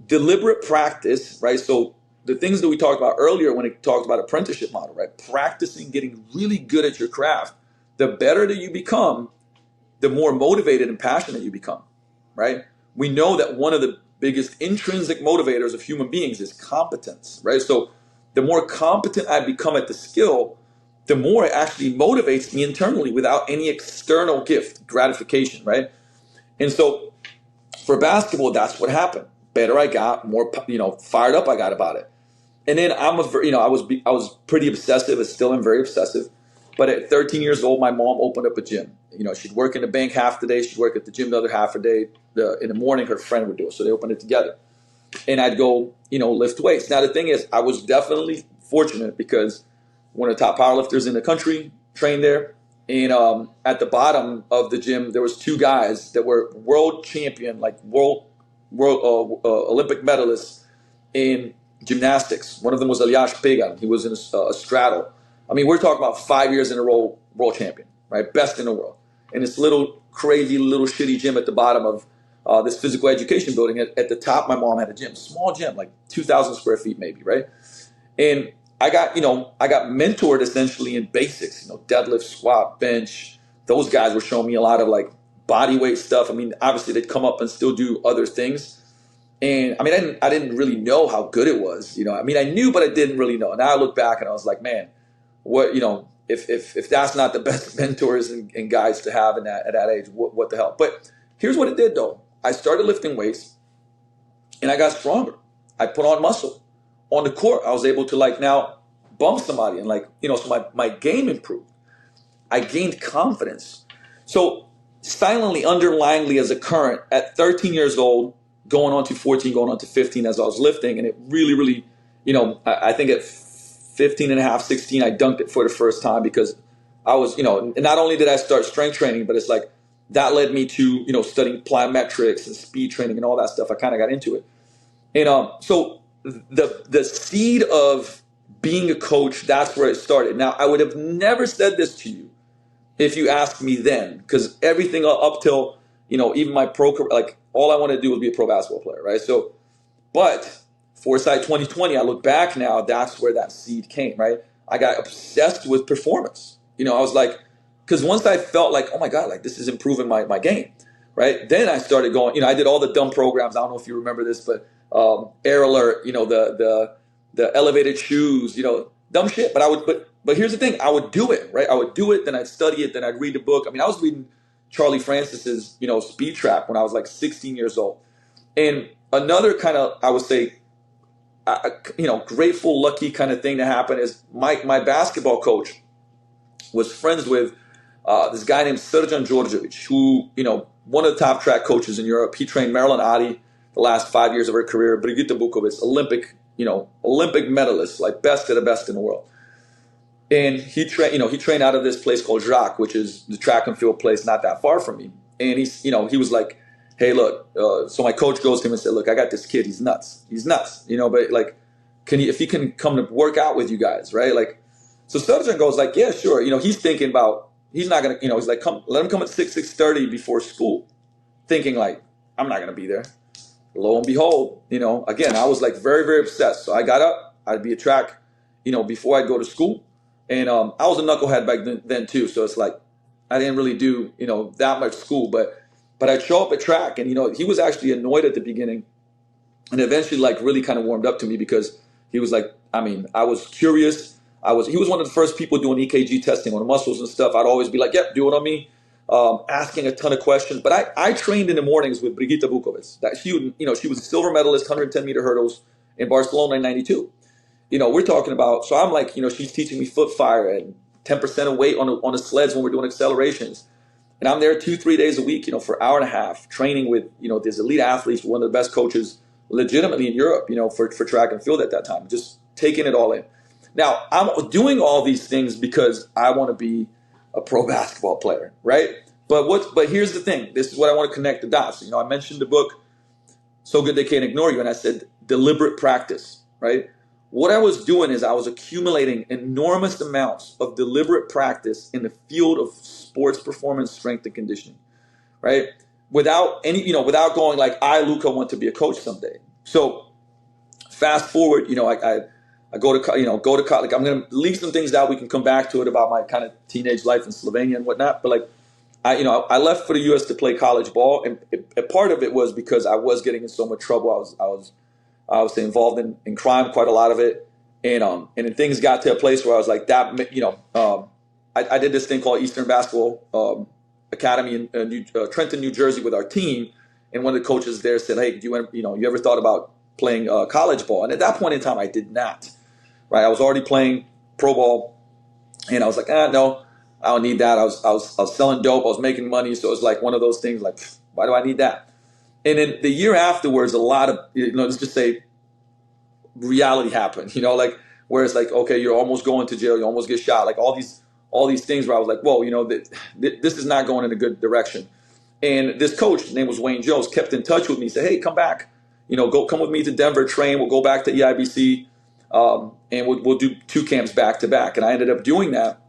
deliberate practice, right? So the things that we talked about earlier when it talked about apprenticeship model, right? Practicing, getting really good at your craft. The better that you become, the more motivated and passionate you become, right? We know that one of the biggest intrinsic motivators of human beings is competence, right? So the more competent I become at the skill, the more it actually motivates me internally without any external gift, gratification, right? And so for basketball, that's what happened. Better I got, more fired up I got about it. And then I was pretty obsessive. I still am very obsessive. But at 13 years old, my mom opened up a gym. She'd work in the bank half the day. She'd work at the gym the other half a day. In the morning, her friend would do it. So they opened it together. And I'd go, lift weights. Now, the thing is, I was definitely fortunate because one of the top powerlifters in the country trained there. And at the bottom of the gym, there was two guys that were world champion, like world Olympic medalists in gymnastics. One of them was Elias Pegan. He was in a straddle. I mean, we're talking about 5 years in a row world champion, right? Best in the world. In this little crazy, little shitty gym at the bottom of this physical education building. At the top, my mom had a gym, small gym, like 2,000 square feet maybe, right? And I got mentored essentially in basics, deadlift, squat, bench. Those guys were showing me a lot of like body weight stuff. I mean, obviously they'd come up and still do other things. And I mean, I didn't really know how good it was. I mean, I knew, but I didn't really know. Now I look back and I was like, man, what, if that's not the best mentors and guides to have at that age, what the hell? But here's what it did though. I started lifting weights and I got stronger. I put on muscle on the court. I was able to like now bump somebody and like, so my game improved. I gained confidence. So silently, underlyingly as a current at 13 years old, going on to 14, going on to 15 as I was lifting. And it really, really, I think at 15 and a half, 16, I dunked it for the first time because I was, not only did I start strength training, but it's like that led me to, studying plyometrics and speed training and all that stuff. I kind of got into it. And so the seed of being a coach, that's where it started. Now, I would have never said this to you if you asked me then, because everything up till, even my pro career, like all I wanted to do was be a pro basketball player, right? So, but Foresight 2020, I look back now, that's where that seed came, right? I got obsessed with performance. I was like, because once I felt like, oh my God, like this is improving my game, right? Then I started going, I did all the dumb programs. I don't know if you remember this, but Air Alert, the elevated shoes, dumb shit. But here's the thing, I would do it, right? I would do it, then I'd study it, then I'd read the book. I mean, I was reading Charlie Francis's, Speed Trap when I was like 16 years old. And another kind of, I would say, grateful, lucky kind of thing to happen is my basketball coach was friends with this guy named Srđan Đorđević, who, one of the top track coaches in Europe. He trained Marilyn Adi the last 5 years of her career, Brigitte Bukovic, Olympic medalist, like best of the best in the world. And he trained out of this place called Jacques, which is the track and field place not that far from me. And he was like, hey, look, so my coach goes to him and said, look, I got this kid. He's nuts, but like, if he can come to work out with you guys, right? Like, so Srđan goes like, yeah, sure. He's thinking about, he's not going to, he's like, let him come at 6:30 before school, thinking like, I'm not going to be there. Lo and behold, again, I was like very, very obsessed. So I got up, I'd be at track, before I'd go to school. And I was a knucklehead back then too. So it's like, I didn't really do, that much school, but I'd show up at track and, he was actually annoyed at the beginning and eventually like really kind of warmed up to me because he was like, I was curious. He was one of the first people doing EKG testing on the muscles and stuff. I'd always be like, yep, do it on me. Asking a ton of questions. But I trained in the mornings with Brigitte Bukovic. That she was a silver medalist, 110 meter hurdles in Barcelona in 92. We're talking about, so I'm like, she's teaching me foot fire and 10% of weight on the sleds when we're doing accelerations. And I'm there 2-3 days a week, for an hour and a half training with, these elite athletes, one of the best coaches legitimately in Europe, for track and field at that time, just taking it all in. Now, I'm doing all these things because I want to be a pro basketball player, right? But here's the thing. This is what I want to connect the dots. I mentioned the book, So Good They Can't Ignore You, and I said deliberate practice, right? What I was doing is I was accumulating enormous amounts of deliberate practice in the field of sports performance, strength, and conditioning, right? Without without going like, Luka, want to be a coach someday. So fast forward, I go to college. Like, I'm going to leave some things out. We can come back to it about my kind of teenage life in Slovenia and whatnot. But like, I left for the U.S. to play college ball, and a part of it was because I was getting in so much trouble. I was involved in crime, quite a lot of it, and then things got to a place where I was like that. I did this thing called Eastern Basketball Academy in Trenton, New Jersey, with our team, and one of the coaches there said, "Hey, you ever thought about playing college ball?" And at that point in time, I did not. Right, I was already playing pro ball, and I was like, no, I don't need that. I was selling dope. I was making money, so it was like one of those things. Like, why do I need that? And then the year afterwards, a lot of let's just say reality happened. Like where it's like, okay, you're almost going to jail. You almost get shot. Like all these things where I was like, whoa, this is not going in a good direction. And this coach, his name was Wayne Jones, kept in touch with me. Said, hey, come back. Come with me to Denver, train. We'll go back to EIBC. And we'll do 2 camps back to back. And I ended up doing that.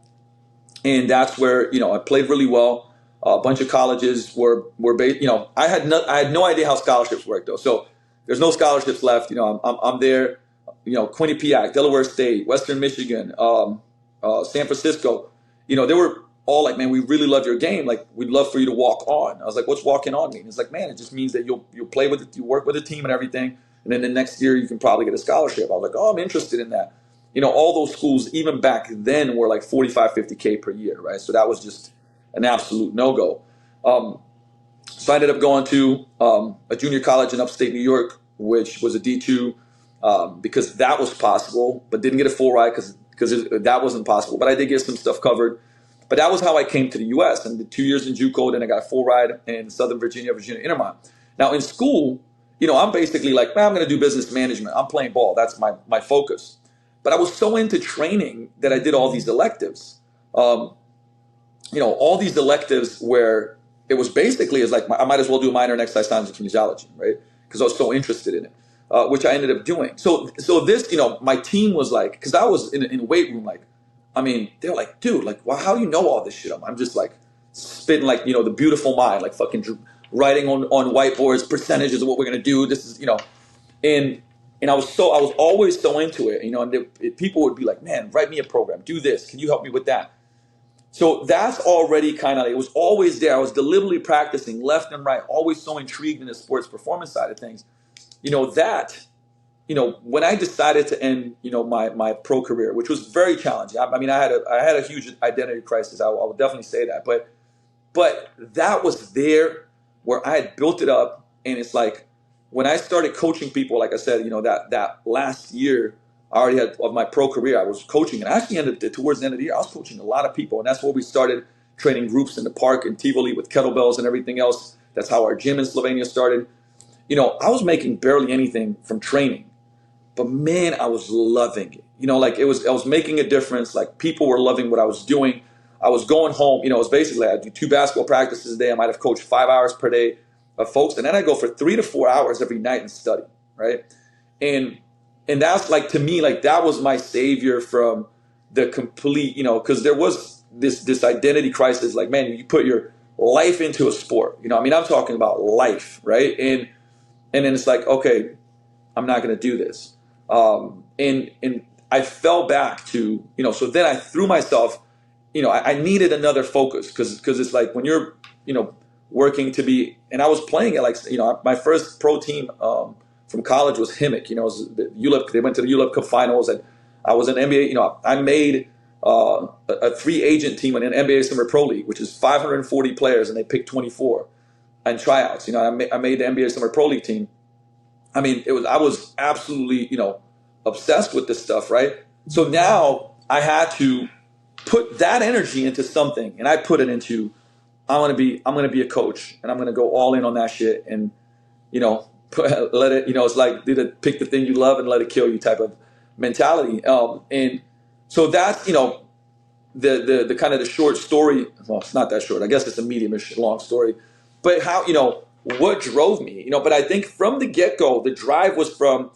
And that's where, I played really well. A bunch of colleges were based, I had no idea how scholarships work though. So there's no scholarships left. I'm there, Quinnipiac, Delaware State, Western Michigan, San Francisco, they were all like, man, we really love your game. Like, we'd love for you to walk on. I was like, what's walking on mean? It's like, man, it just means that you'll play with it, you work with the team and everything. And then the next year you can probably get a scholarship. I was like, oh, I'm interested in that. All those schools, even back then, were like 45, 50K per year, right? So that was just an absolute no-go. So I ended up going to a junior college in upstate New York, which was a D2 because that was possible, but didn't get a full ride because that wasn't possible. But I did get some stuff covered. But that was how I came to the U.S. and did 2 years in JUCO, then I got a full ride in Southern Virginia Intermont. Now in school, I'm basically like, man, I'm going to do business management. I'm playing ball. That's my focus. But I was so into training that I did all these electives. Um, all these electives where it was basically is like I might as well do a minor in exercise science and kinesiology, right? Because I was so interested in it, which I ended up doing. So this, my team was like, because I was in a weight room, like, I mean, they're like, dude, like, well, how do you know all this shit? I'm just like spitting like, the beautiful mind, like fucking writing on whiteboards, percentages of what we're gonna do. This is, and I was always so into it, and people would be like, man, write me a program, do this, can you help me with that? So that's already kind of, it was always there. I was deliberately practicing left and right, always so intrigued in the sports performance side of things. When I decided to end, my pro career, which was very challenging. I mean, I had a huge identity crisis. I would definitely say that. But that was there where I had built it up. And it's like, when I started coaching people, like I said, that last year, I already had of my pro career, I was coaching, and I actually towards the end of the year, I was coaching a lot of people, and that's where we started training groups in the park in Tivoli with kettlebells and everything else. That's how our gym in Slovenia started. I was making barely anything from training, but man, I was loving it. Like I was making a difference. Like people were loving what I was doing. I was going home. It was basically I do 2 basketball practices a day. I might have coached 5 hours per day of folks, and then I go for 3 to 4 hours every night and study, right? And that's like, to me, like that was my savior from the complete, because there was this identity crisis. Like, man, you put your life into a sport, I mean, I'm talking about life, right? And then it's like, okay, I'm not going to do this. And I fell back to, so then I threw myself, I needed another focus because it's like when you're, working to be, and I was playing it like, my first pro team, from college was Himmick. It was the ULEP. They went to the ULEP Cup finals, and I was an NBA. I made a free agent team in an NBA Summer Pro League, which is 540 players, and they picked 24 and tryouts. I made the NBA Summer Pro League team. I mean, I was absolutely obsessed with this stuff, right? So now I had to put that energy into something, and I put it into I'm gonna be a coach, and I'm gonna go all in on that shit, and let it, it's like pick the thing you love and let it kill you type of mentality. And so that's, the kind of the short story. Well, it's not that short. I guess it's a medium-ish long story. But how, what drove me, but I think from the get-go, the drive was from,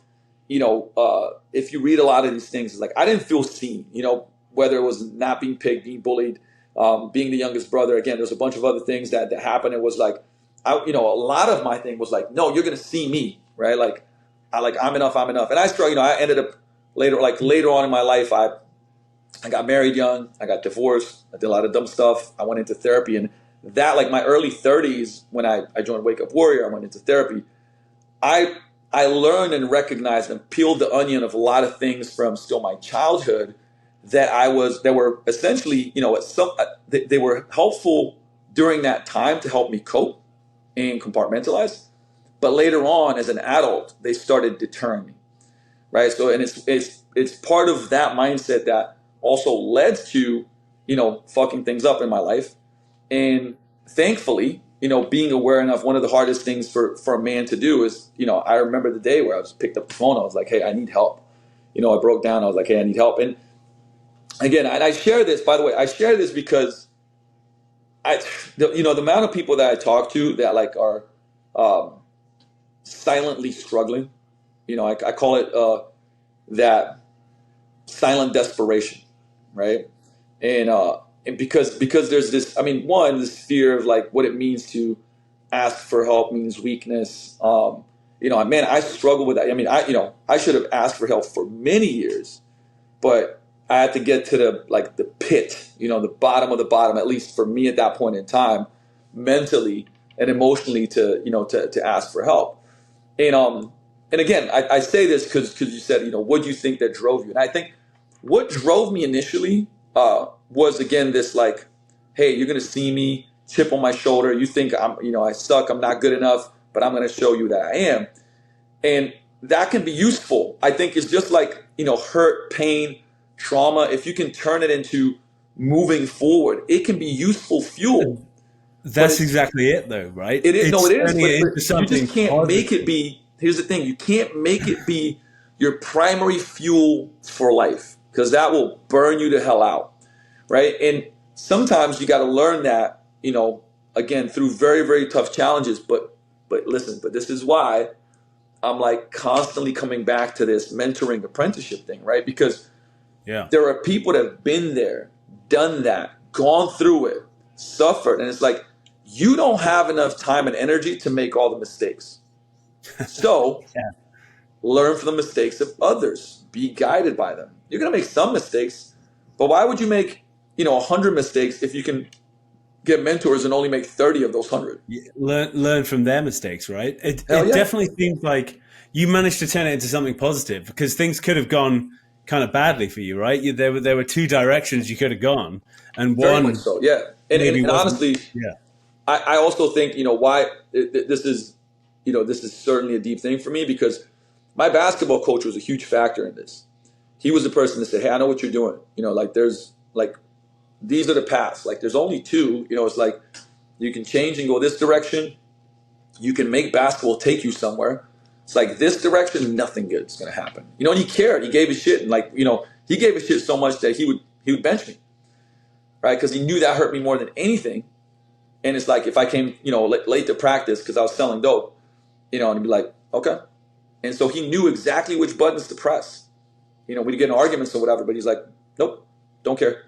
if you read a lot of these things, it's like, I didn't feel seen, whether it was not being picked, being bullied, being the youngest brother. Again, there's a bunch of other things that happened. It was like, a lot of my thing was like, no, you're going to see me, right? Like, I'm enough. And I struggled, I ended up later on in my life, I got married young. I got divorced. I did a lot of dumb stuff. I went into therapy, and that, like my early 30s, when I joined Wake Up Warrior, I went into therapy. I learned and recognized and peeled the onion of a lot of things from still my childhood that were essentially, they were helpful during that time to help me cope and compartmentalize. But later on, as an adult, they started deterring me, right? So, and it's part of that mindset that also led to, fucking things up in my life. And thankfully, being aware enough, one of the hardest things for a man to do is, I remember the day where I was picked up the phone. I was like, hey, I need help. I broke down. I was like, hey, I need help. And again, I share this, by the way, because the amount of people that I talk to that like are silently struggling, I call it that silent desperation, right? And because there's this, I mean, one, this fear of like what it means to ask for help means weakness. Man, I struggle with that. I mean, I should have asked for help for many years, but I had to get to the pit, the bottom of the bottom, at least for me at that point in time, mentally and emotionally to ask for help. And again, I say this because you said, what do you think that drove you? And I think what drove me initially was, again, this like, hey, you're going to see me, chip on my shoulder. You think I suck, I'm not good enough, but I'm going to show you that I am. And that can be useful. I think it's just like, hurt, pain, trauma. If you can turn it into moving forward, it can be useful fuel. That's exactly it, though, right? It is. No, it is. But you just can't positive. make it be. Here's the thing: you can't make it be your primary fuel for life, because that will burn you the hell out, right? And sometimes you got to learn that, again, through very, very tough challenges. But listen, but this is why I'm like constantly coming back to this mentoring apprenticeship thing, right? Because Yeah. there are people that have been there, done that, gone through it, suffered. And it's like, you don't have enough time and energy to make all the mistakes. So Yeah. learn from the mistakes of others. Be guided by them. You're going to make some mistakes, but why would you make, 100 mistakes if you can get mentors and only make 30 of those 100? Learn from their mistakes, right? Hell It yeah. definitely seems like you managed to turn it into something positive, because things could have gone kind of badly for you, right? There were two directions you could have gone, and Very much one so. Yeah. And, and, maybe and wasn't. honestly, Yeah. I also think, why this is, this is certainly a deep thing for me, because my basketball coach was a huge factor in this. He was the person that said, hey, I know what you're doing. There's like, these are the paths. Like, there's only two. It's like you can change and go this direction. You can make basketball take you somewhere. It's like this direction, nothing good is going to happen. And he cared. He gave a shit. And he gave a shit so much that he would bench me, right? Because he knew that hurt me more than anything. And it's like if I came, late to practice because I was selling dope, and he'd be like, okay. And so he knew exactly which buttons to press. We'd get in arguments or whatever, but he's like, nope, don't care.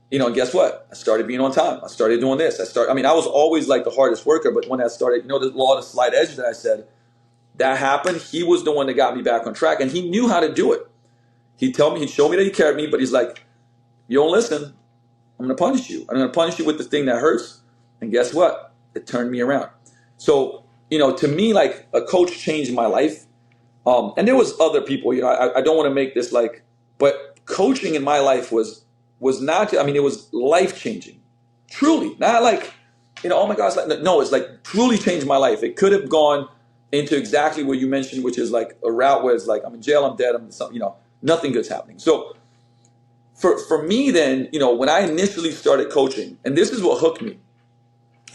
And guess what? I started being on time. I started doing this. I was always like the hardest worker, but when I started, the law of the slight edge that I said, that happened, he was the one that got me back on track, and he knew how to do it. He'd show me that he cared me, but he's like, you don't listen, I'm going to punish you. I'm going to punish you with the thing that hurts. And guess what? It turned me around. So, to me, like, a coach changed my life. And there was other people, I don't want to make this like, but coaching in my life was not, it was life changing, truly, not like, oh my gosh, no, it's like truly changed my life. It could have gone into exactly what you mentioned, which is like a route where it's like, I'm in jail, I'm dead, nothing good's happening. So for me then, when I initially started coaching, and this is what hooked me,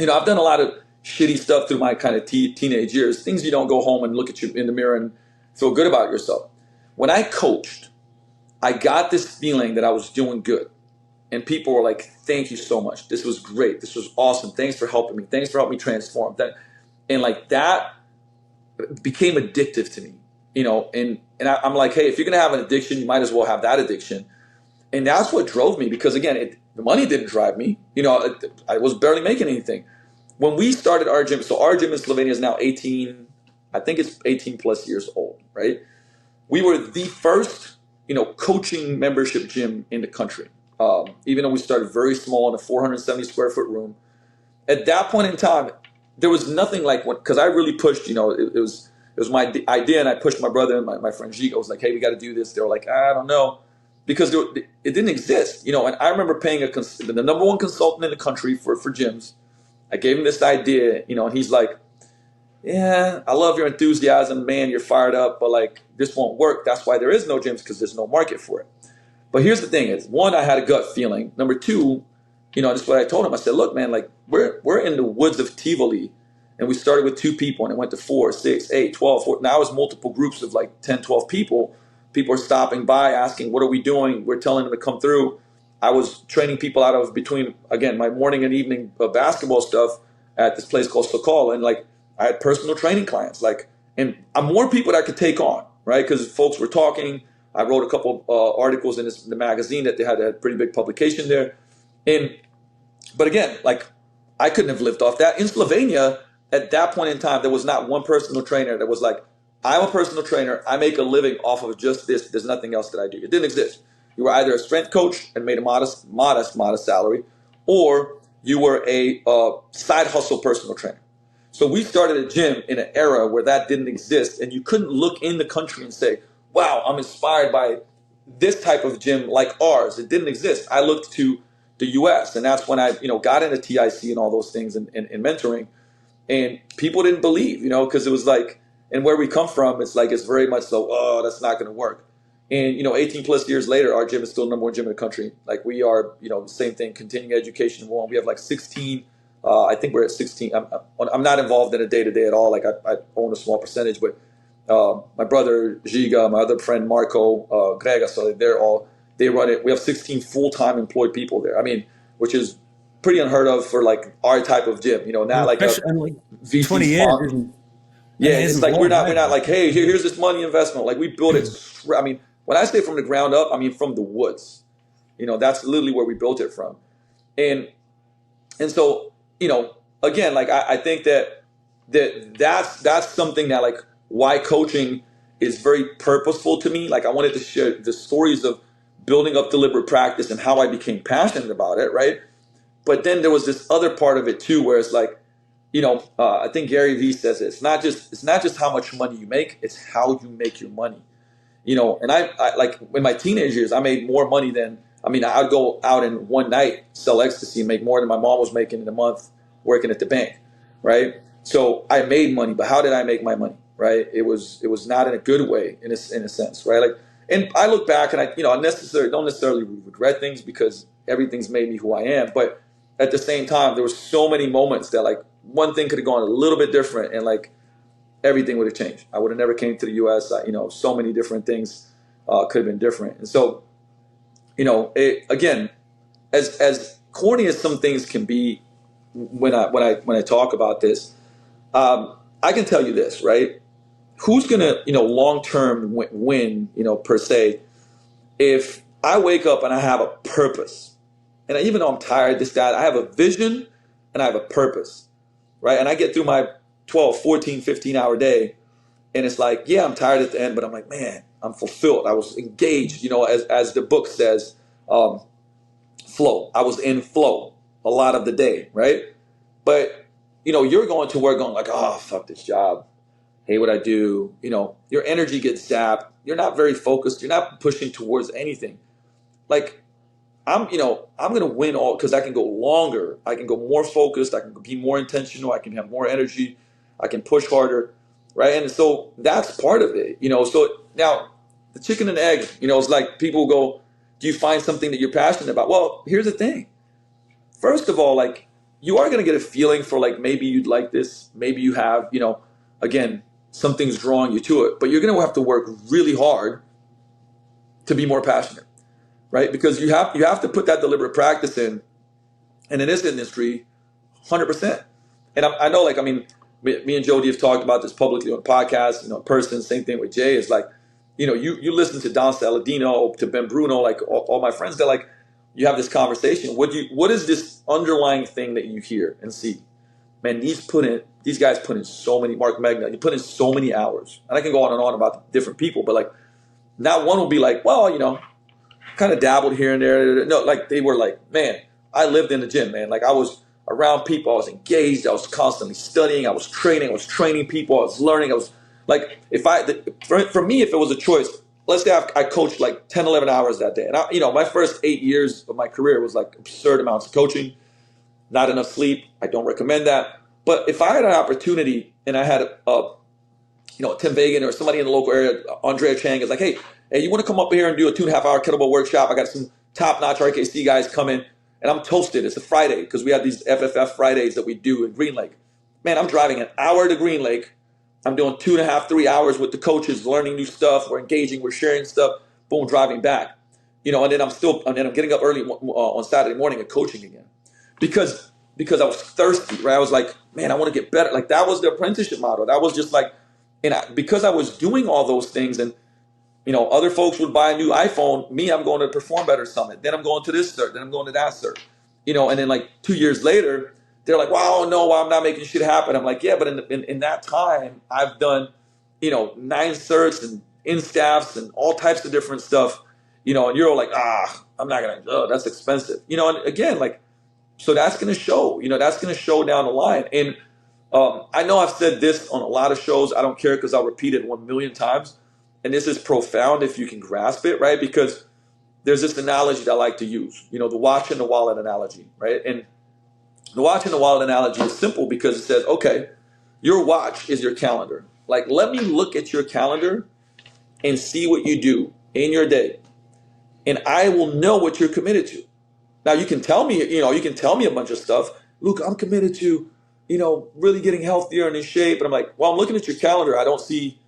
I've done a lot of shitty stuff through my kind of teenage years, things you don't go home and look at you in the mirror and feel good about yourself. When I coached, I got this feeling that I was doing good. And people were like, thank you so much. This was great. This was awesome. Thanks for helping me. Thanks for helping me transform. And like that became addictive to me, and I'm like, hey, if you're going to have an addiction, you might as well have that addiction. And that's what drove me, because again, the money didn't drive me. I was barely making anything. When we started our gym, so our gym in Slovenia is now 18, I think it's 18 plus years old, right? We were the first, coaching membership gym in the country. Even though we started very small in a 470 square foot room. At that point in time, there was nothing like what, because I really pushed, it was my idea, and I pushed my brother and my friend Gigo. Was like, hey, we got to do this. They were like, I don't know, because it didn't exist, and I remember paying the number one consultant in the country for gyms. I gave him this idea, and he's like, yeah, I love your enthusiasm, man, you're fired up, but like, this won't work. That's why there is no gyms, because there's no market for it. But here's the thing is, one, I had a gut feeling. Number two, that's what I told him. I said, look, man, like we're in the woods of Tivoli, and we started with 2 people, and it went to 4, 6, 8, 12. 14. Now it's multiple groups of like 10, 12 people. People are stopping by asking, what are we doing? We're telling them to come through. I was training people out of between, again, my morning and evening basketball stuff at this place called Sokol. And like, I had personal training clients, like, and I'm more people that I could take on, right? Because folks were talking. I wrote a couple articles in the magazine that they had a pretty big publication there. But again, like, I couldn't have lived off that. In Slovenia, at that point in time, there was not one personal trainer that was like, I'm a personal trainer. I make a living off of just this. There's nothing else that I do. It didn't exist. You were either a strength coach and made a modest salary, or you were a side hustle personal trainer. So we started a gym in an era where that didn't exist, and you couldn't look in the country and say, wow, I'm inspired by this type of gym like ours. It didn't exist. I looked to the US, and that's when I got into TIC and all those things and mentoring. And people didn't believe, because it was like, and where we come from, it's like, it's very much so, oh, that's not going to work. And, 18 plus years later, our gym is still the number one gym in the country. Like, we are, the same thing, continuing education. We have like 16, I think we're at 16. I'm not involved in a day-to-day at all. Like, I own a small percentage, but my brother Giga, my other friend Marco, Grega. So they run it. We have 16 full-time employed people there. I mean, which is pretty unheard of for like our type of gym. Not like a Especially in like 20 VC years fund. isn't, and Yeah, it it's isn't like we're long not we're not either. like, hey, here's this money investment. Like we built it. I mean, when I say from the ground up, I mean from the woods. That's literally where we built it from. And so, again, like I think that's something that like why coaching is very purposeful to me. Like I wanted to share the stories of building up deliberate practice and how I became passionate about it, right? But then there was this other part of it too, where it's like, I think Gary Vee says it. It's not just how much money you make; it's how you make your money. And I like in my teenage years, I made more money than, I mean, I'd go out in one night, sell ecstasy, and make more than my mom was making in a month working at the bank, right? So I made money, but how did I make my money, right? It was not in a good way, in a sense, right? Like, and I look back and I don't necessarily regret things because everything's made me who I am, but at the same time, there were so many moments that like one thing could have gone a little bit different, and like everything would have changed. I would have never came to the U.S. So many different things could have been different. And so, again, as corny as some things can be, when I talk about this, I can tell you this, right? Who's gonna long term win per se if I wake up and I have a purpose, and even though I'm tired, I have a vision and I have a purpose, right? And I get through my 12, 14, 15-hour day, and it's like, yeah, I'm tired at the end, but I'm like, man, I'm fulfilled. I was engaged, as the book says, um, flow. I was in flow a lot of the day, right? But, you're going to work going like, oh, fuck this job. Hey, what I do, your energy gets zapped. You're not very focused. You're not pushing towards anything. Like, I'm going to win all because I can go longer. I can go more focused. I can be more intentional. I can have more energy. I can push harder, right? And so that's part of it, So now the chicken and egg, it's like people go, do you find something that you're passionate about? Well, here's the thing. First of all, like you are going to get a feeling for like maybe you'd like this. Maybe you have, again, something's drawing you to it. But you're going to have to work really hard to be more passionate. Right, because you have to put that deliberate practice in, and in this industry, 100%. And I know, like, I mean, me and Jody have talked about this publicly on the podcast, in person. Same thing with Jay. Is like, you listen to Don Saladino, to Ben Bruno, like all my friends. They're like, you have this conversation. What is this underlying thing that you hear and see? Man, these guys put in so many. Mark Magna, you put in so many hours, and I can go on and on about different people, but like, not one will be like, well, kind of dabbled here and there. No, like they were like, man, I lived in the gym, man. Like I was around people. I was engaged. I was constantly studying. I was training. I was training people. I was learning. I was like, for me, if it was a choice, let's say I coached like 10, 11 hours that day. And my first 8 years of my career was like absurd amounts of coaching, not enough sleep. I don't recommend that. But if I had an opportunity and I had Tim Vagan or somebody in the local area, Andrea Chang is like, hey, you want to come up here and do a 2.5-hour kettlebell workshop? I got some top-notch RKC guys coming, and I'm toasted. It's a Friday because we have these FFF Fridays that we do in Green Lake. Man, I'm driving an hour to Green Lake. I'm doing 2.5, 3 hours with the coaches, learning new stuff. We're engaging. We're sharing stuff. Boom, driving back. And then I'm getting up early on Saturday morning and coaching again because I was thirsty, right? I was like, man, I want to get better. Like that was the apprenticeship model. That was just like, because I was doing all those things, and other folks would buy a new iPhone. Me, I'm going to Perform Better Summit. Then I'm going to this cert. Then I'm going to that cert. And then like 2 years later, they're like, wow, no, I'm not making shit happen. I'm like, yeah, but in that time, I've done, 9 certs and in-staffs and all types of different stuff, and you're all like, I'm not going to, that's expensive. And again, like, so that's going to show, that's going to show down the line. And I know I've said this on a lot of shows. I don't care because I'll repeat it 1 million times. And this is profound if you can grasp it, right? Because there's this analogy that I like to use, the watch and the wallet analogy, right? And the watch and the wallet analogy is simple because it says, okay, your watch is your calendar. Like, let me look at your calendar and see what you do in your day. And I will know what you're committed to. Now, you can tell me, a bunch of stuff. Luka, I'm committed to, really getting healthier and in shape. And I'm like, well, I'm looking at your calendar. I don't see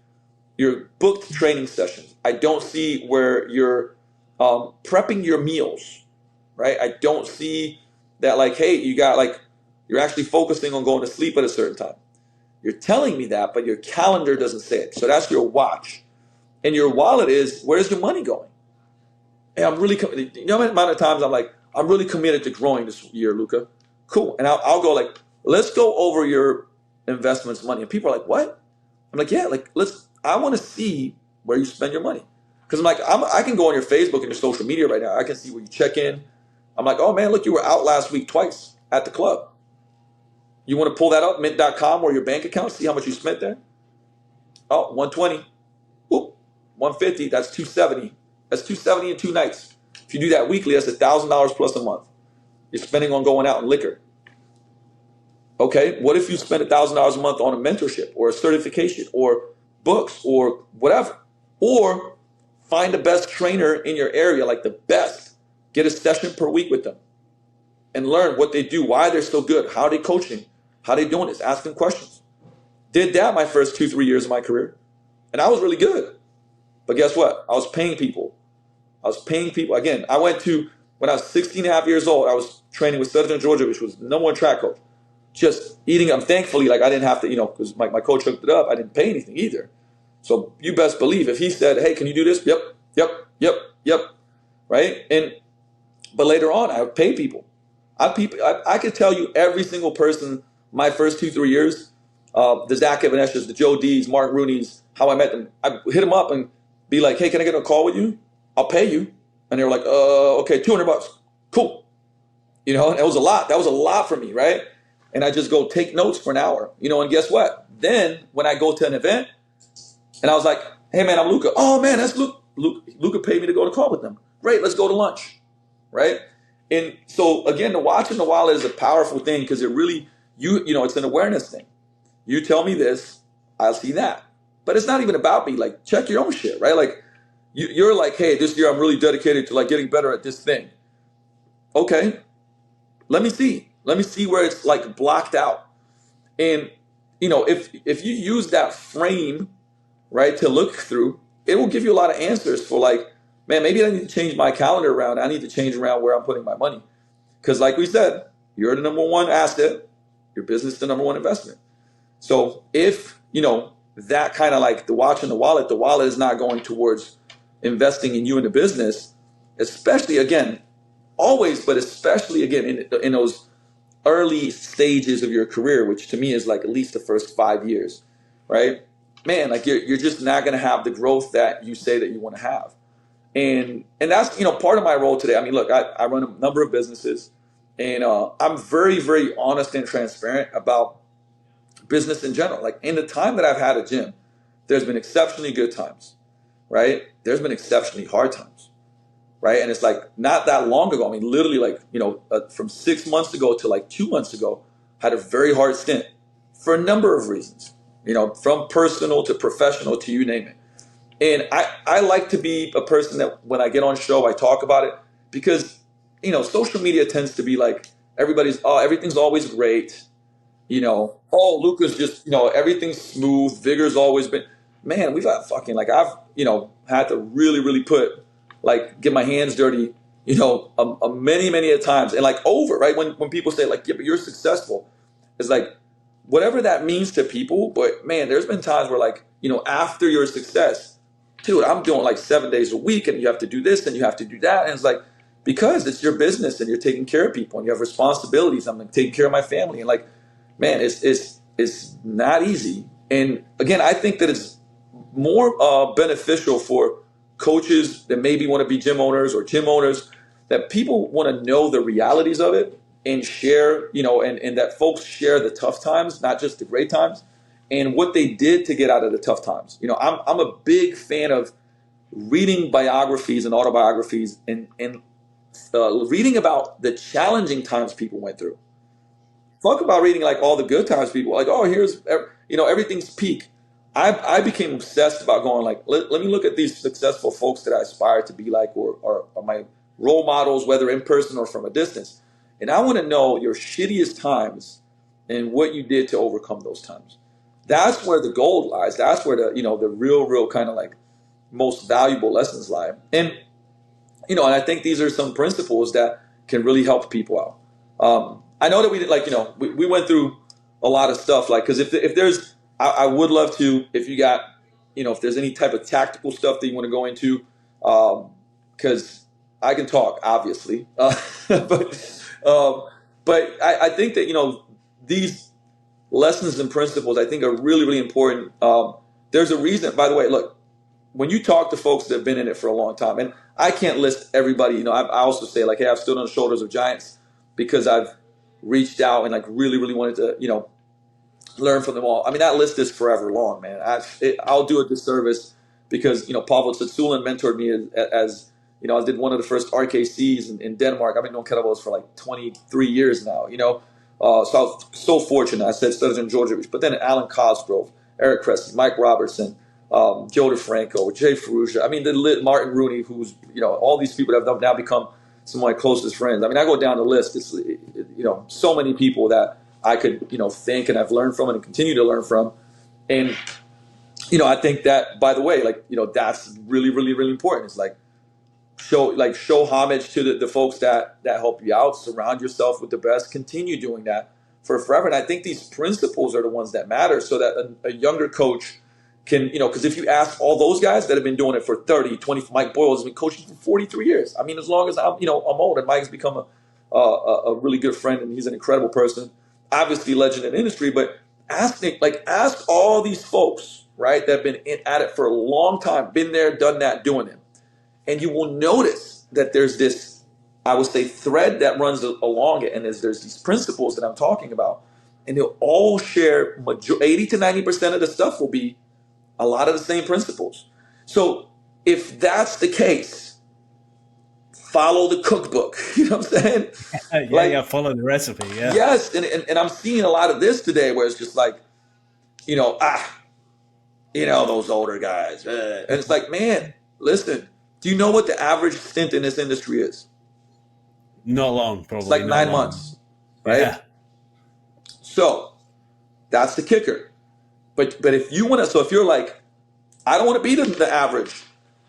your booked training sessions. I don't see where you're prepping your meals, right? I don't see that like, hey, you're actually focusing on going to sleep at a certain time. You're telling me that, but your calendar doesn't say it. So that's your watch. And your wallet is, where's your money going? Hey, I'm really, you know, the amount of times I'm like, I'm really committed to growing this year, Luka. Cool. And I'll go like, let's go over your investments money. And people are like, what? I'm like, yeah, like I want to see where you spend your money. Because I'm like, I can go on your Facebook and your social media right now. I can see where you check in. I'm like, oh man, look, you were out last week twice at the club. You want to pull that up, mint.com or your bank account, see how much you spent there? Oh, 120. Whoop, 150. That's 270. That's 270 in 2 nights. If you do that weekly, that's $1,000 plus a month. You're spending on going out and liquor. Okay, what if you spend $1,000 a month on a mentorship or a certification or books or whatever? Or find the best trainer in your area, like the best. Get a session per week with them and learn what they do, why they're so good, how they coaching, how they doing this, ask them questions. Did that my first 2-3 years of my career. And I was really good. But guess what? I was paying people. Again, I went to, when I was 16 and a half years old, I was training with Southern Georgia, which was the #1 track coach. Just eating them. Thankfully, like I didn't have to, because my coach hooked it up. I didn't pay anything either. So you best believe if he said, hey, can you do this? Yep. Right? But later on, I would pay people. I could tell you every single person my first 2-3 years, the Zach Evanesh's, the Joe D's, Mark Rooney's, how I met them. I hit them up and be like, hey, can I get on a call with you? I'll pay you. And they were like, okay, $200. Cool. And it was a lot. That was a lot for me, right? And I just go take notes for an hour, and guess what? Then when I go to an event and I was like, hey man, I'm Luka. Oh man, that's Luka. Luka paid me to go to call with them. Great, let's go to lunch, right? And so again, the watch and the wallet is a powerful thing because it really, it's an awareness thing. You tell me this, I'll see that. But it's not even about me. Like, check your own shit, right? Like, you're like, hey, this year I'm really dedicated to like getting better at this thing. Okay, let me see. Let me see where it's like blocked out. And, if you use that frame, right, to look through, it will give you a lot of answers for like, man, maybe I need to change my calendar around. I need to change around where I'm putting my money. Because like we said, you're the #1 asset, your business is the #1 investment. So if, that kind of like the watch and the wallet is not going towards investing in you and the business, especially again, always, but especially again in those early stages of your career, which to me is like at least the first 5 years, right? Man, like you're just not going to have the growth that you say that you want to have. And that's, part of my role today. I mean, look, I run a number of businesses and I'm very, very honest and transparent about business in general. Like in the time that I've had a gym, there's been exceptionally good times, right? There's been exceptionally hard times, right? And it's like not that long ago. I mean, literally like, from 6 months ago to like 2 months ago, had a very hard stint for a number of reasons, from personal to professional to you name it. And I like to be a person that when I get on show, I talk about it because, social media tends to be like everything's always great. Luka's just, everything's smooth. Vigor's always been, man, we've got fucking, like, I've, had to really, really get my hands dirty, many, many a times. And like over, right? When people say like, yeah, but you're successful. It's like, whatever that means to people. But man, there's been times where like, after your success, dude, I'm doing like 7 days a week and you have to do this and you have to do that. And it's like, because it's your business and you're taking care of people and you have responsibilities. I'm like taking care of my family and like, man, it's not easy. And again, I think that it's more beneficial for coaches that maybe want to be gym owners or gym owners, that people want to know the realities of it and share, and that folks share the tough times, not just the great times, and what they did to get out of the tough times. I'm a big fan of reading biographies and autobiographies and reading about the challenging times people went through. Fuck about reading like all the good times people like, oh, here's, everything's peak. I became obsessed about going like, let me look at these successful folks that I aspire to be like, or my role models, whether in person or from a distance. And I want to know your shittiest times and what you did to overcome those times. That's where the gold lies. That's where the real kind of like most valuable lessons lie. And and I think these are some principles that can really help people out. I know that we did, like, we went through a lot of stuff, like, because if there's, I would love to, if you got, if there's any type of tactical stuff that you want to go into, because I can talk, obviously, um, but I think that, these lessons and principles, I think, are really, really important. There's a reason, by the way, look, when you talk to folks that have been in it for a long time, and I can't list everybody, I also say, like, hey, I've stood on the shoulders of giants because I've reached out and, like, really, really wanted to, learn from them all. I mean, that list is forever long, man. I'll do a disservice because, Pavel Tsutsoulan mentored me as I did one of the first RKCs in Denmark. I've been doing kettlebells for like 23 years now, so I was so fortunate. I said Stutters Georgievich, but then Alan Cosgrove, Eric Cressy, Mike Robertson, Joe DeFranco, Jay Ferrugia. I mean, Martin Rooney, who's, all these people that have now become some of my closest friends. I mean, I go down the list. It's, so many people that I could, think and I've learned from and continue to learn from. And, I think that, by the way, like, that's really, really, really important. It's like, show homage to the folks that help you out. Surround yourself with the best. Continue doing that for forever. And I think these principles are the ones that matter, so that a younger coach can, because if you ask all those guys that have been doing it for 30, 20, Mike Boyle has been coaching for 43 years. I mean, as long as I'm old, and Mike's become a really good friend, and he's an incredible person, obviously legend in the industry, but ask all these folks, right, that have been at it for a long time, been there, done that, doing it. And you will notice that there's this, I would say, thread that runs along it, and there's these principles that I'm talking about, and they'll all share 80 to 90% of the stuff will be a lot of the same principles. So if that's the case, follow the cookbook. You know what I'm saying? Yeah, follow the recipe. Yeah. Yes, and I'm seeing a lot of this today, where it's just like, those older guys, and it's like, man, listen. Do you know what the average stint in this industry is? Not long, probably. It's like 9 long. months, right? Yeah. So that's the kicker. But if you want to, so if you're like, I don't want to be the average.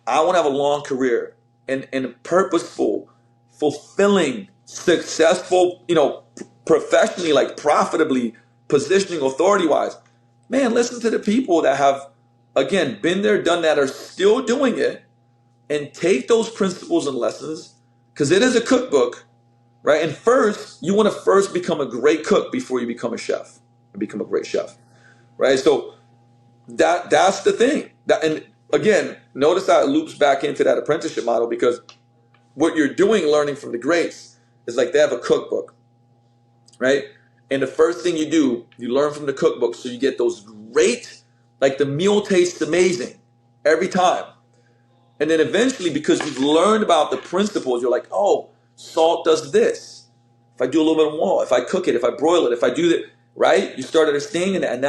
I want to have a long career and purposeful, fulfilling, successful, professionally, like profitably, positioning authority-wise. Man, listen to the people that have, again, been there, done that, are still doing it. And take those principles and lessons, because it is a cookbook, right? And first, you want to first become a great cook before you become a chef and become a great chef, right? So that's the thing. And again, notice how it loops back into that apprenticeship model, because what you're doing, learning from the greats, is like they have a cookbook, right? And the first thing you do, you learn from the cookbook, so you get those great, like the meal tastes amazing every time. And then eventually, because you've learned about the principles, you're like, oh, salt does this. If I do a little bit more, if I cook it, if I broil it, if I do that, right? You start understanding that. And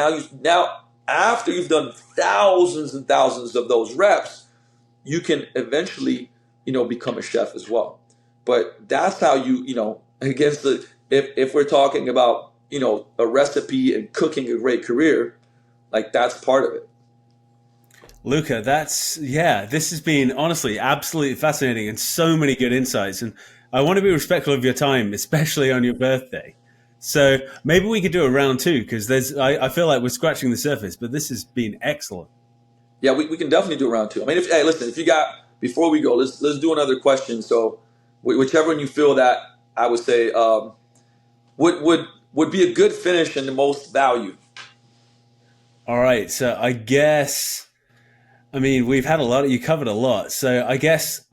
now after you've done thousands and thousands of those reps, you can eventually, become a chef as well. But that's how against if we're talking about, a recipe and cooking a great career, like that's part of it. Luka, this has been honestly absolutely fascinating and so many good insights. And I want to be respectful of your time, especially on your birthday. So maybe we could do a round two, because I feel like we're scratching the surface, but this has been excellent. Yeah, we can definitely do a round two. I mean, if you got, before we go, let's do another question. So whichever one you feel that I would say would be a good finish and the most value. All right. So I guess, we've had you covered a lot. So I guess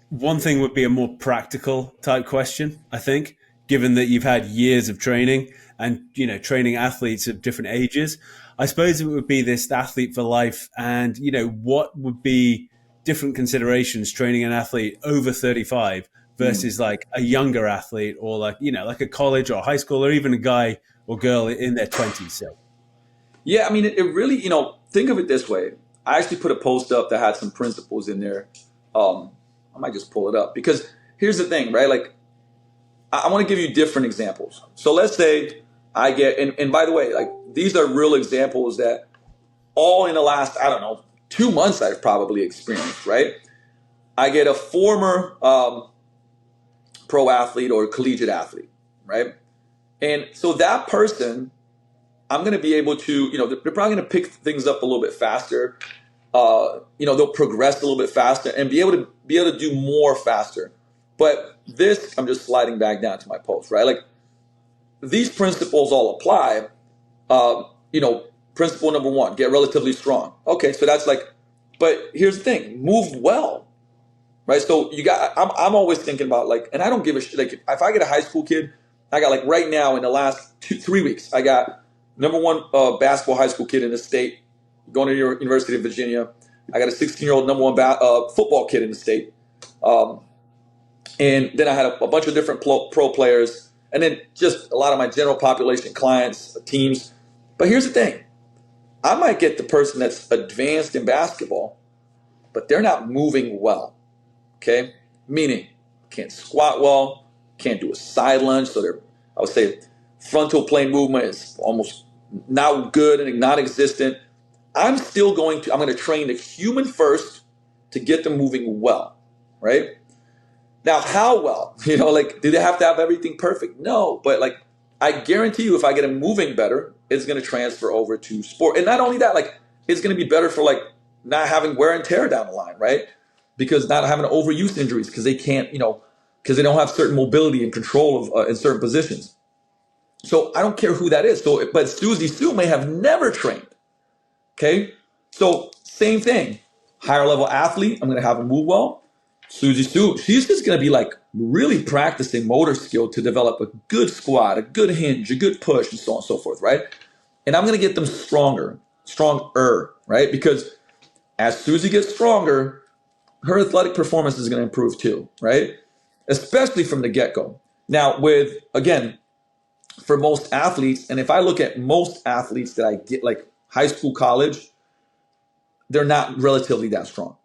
one thing would be a more practical type question, I think, given that you've had years of training and, training athletes of different ages. I suppose it would be this athlete for life, and, what would be different considerations training an athlete over 35 versus like a younger athlete, or like a college or high school, or even a guy or girl in their 20s. So. Yeah, it really, think of it this way. I actually put a post up that had some principles in there. I might just pull it up, because here's the thing, right? Like, I want to give you different examples. So let's say I get, and by the way, like these are real examples that all in the last, I don't know, 2 months I've probably experienced, right? I get a former pro athlete or collegiate athlete, right? And so that person, I'm going to be able to, they're probably going to pick things up a little bit faster. They'll progress a little bit faster and be able to do more faster. But this, I'm just sliding back down to my post, right? Like these principles all apply. Principle number 1, get relatively strong. Okay, so that's like, but here's the thing, move well, right? So I'm always thinking about like, and I don't give a shit. Like if I get a high school kid, I got like right now in the last 3 weeks, I got number 1 basketball high school kid in the state going to the University of Virginia. I got a 16-year-old number 1 football kid in the state. And then I had a bunch of different pro players, and then just a lot of my general population clients, teams. But here's the thing. I might get the person that's advanced in basketball, but they're not moving well, okay? Meaning, can't squat well, can't do a side lunge, so I would say frontal plane movement is almost not good and non-existent. I'm going to train the human first to get them moving well, right? Now, how well? Do they have to have everything perfect? No, but like I guarantee you if I get them moving better, it's going to transfer over to sport. And not only that, like it's going to be better for like not having wear and tear down the line, right? Because not having overuse injuries because they can't, because they don't have certain mobility and control of in certain positions. So I don't care who that is. But Susie Sue may have never trained. Okay, so same thing. Higher level athlete, I'm going to have them move well. Susie Sue, she's just going to be like really practicing motor skill to develop a good squat, a good hinge, a good push, and so on and so forth, right? And I'm going to get them stronger, right? Because as Susie gets stronger, her athletic performance is going to improve too, right? Especially from the get-go. Now, for most athletes, and if I look at most athletes that I get, like high school, college, they're not relatively that strong.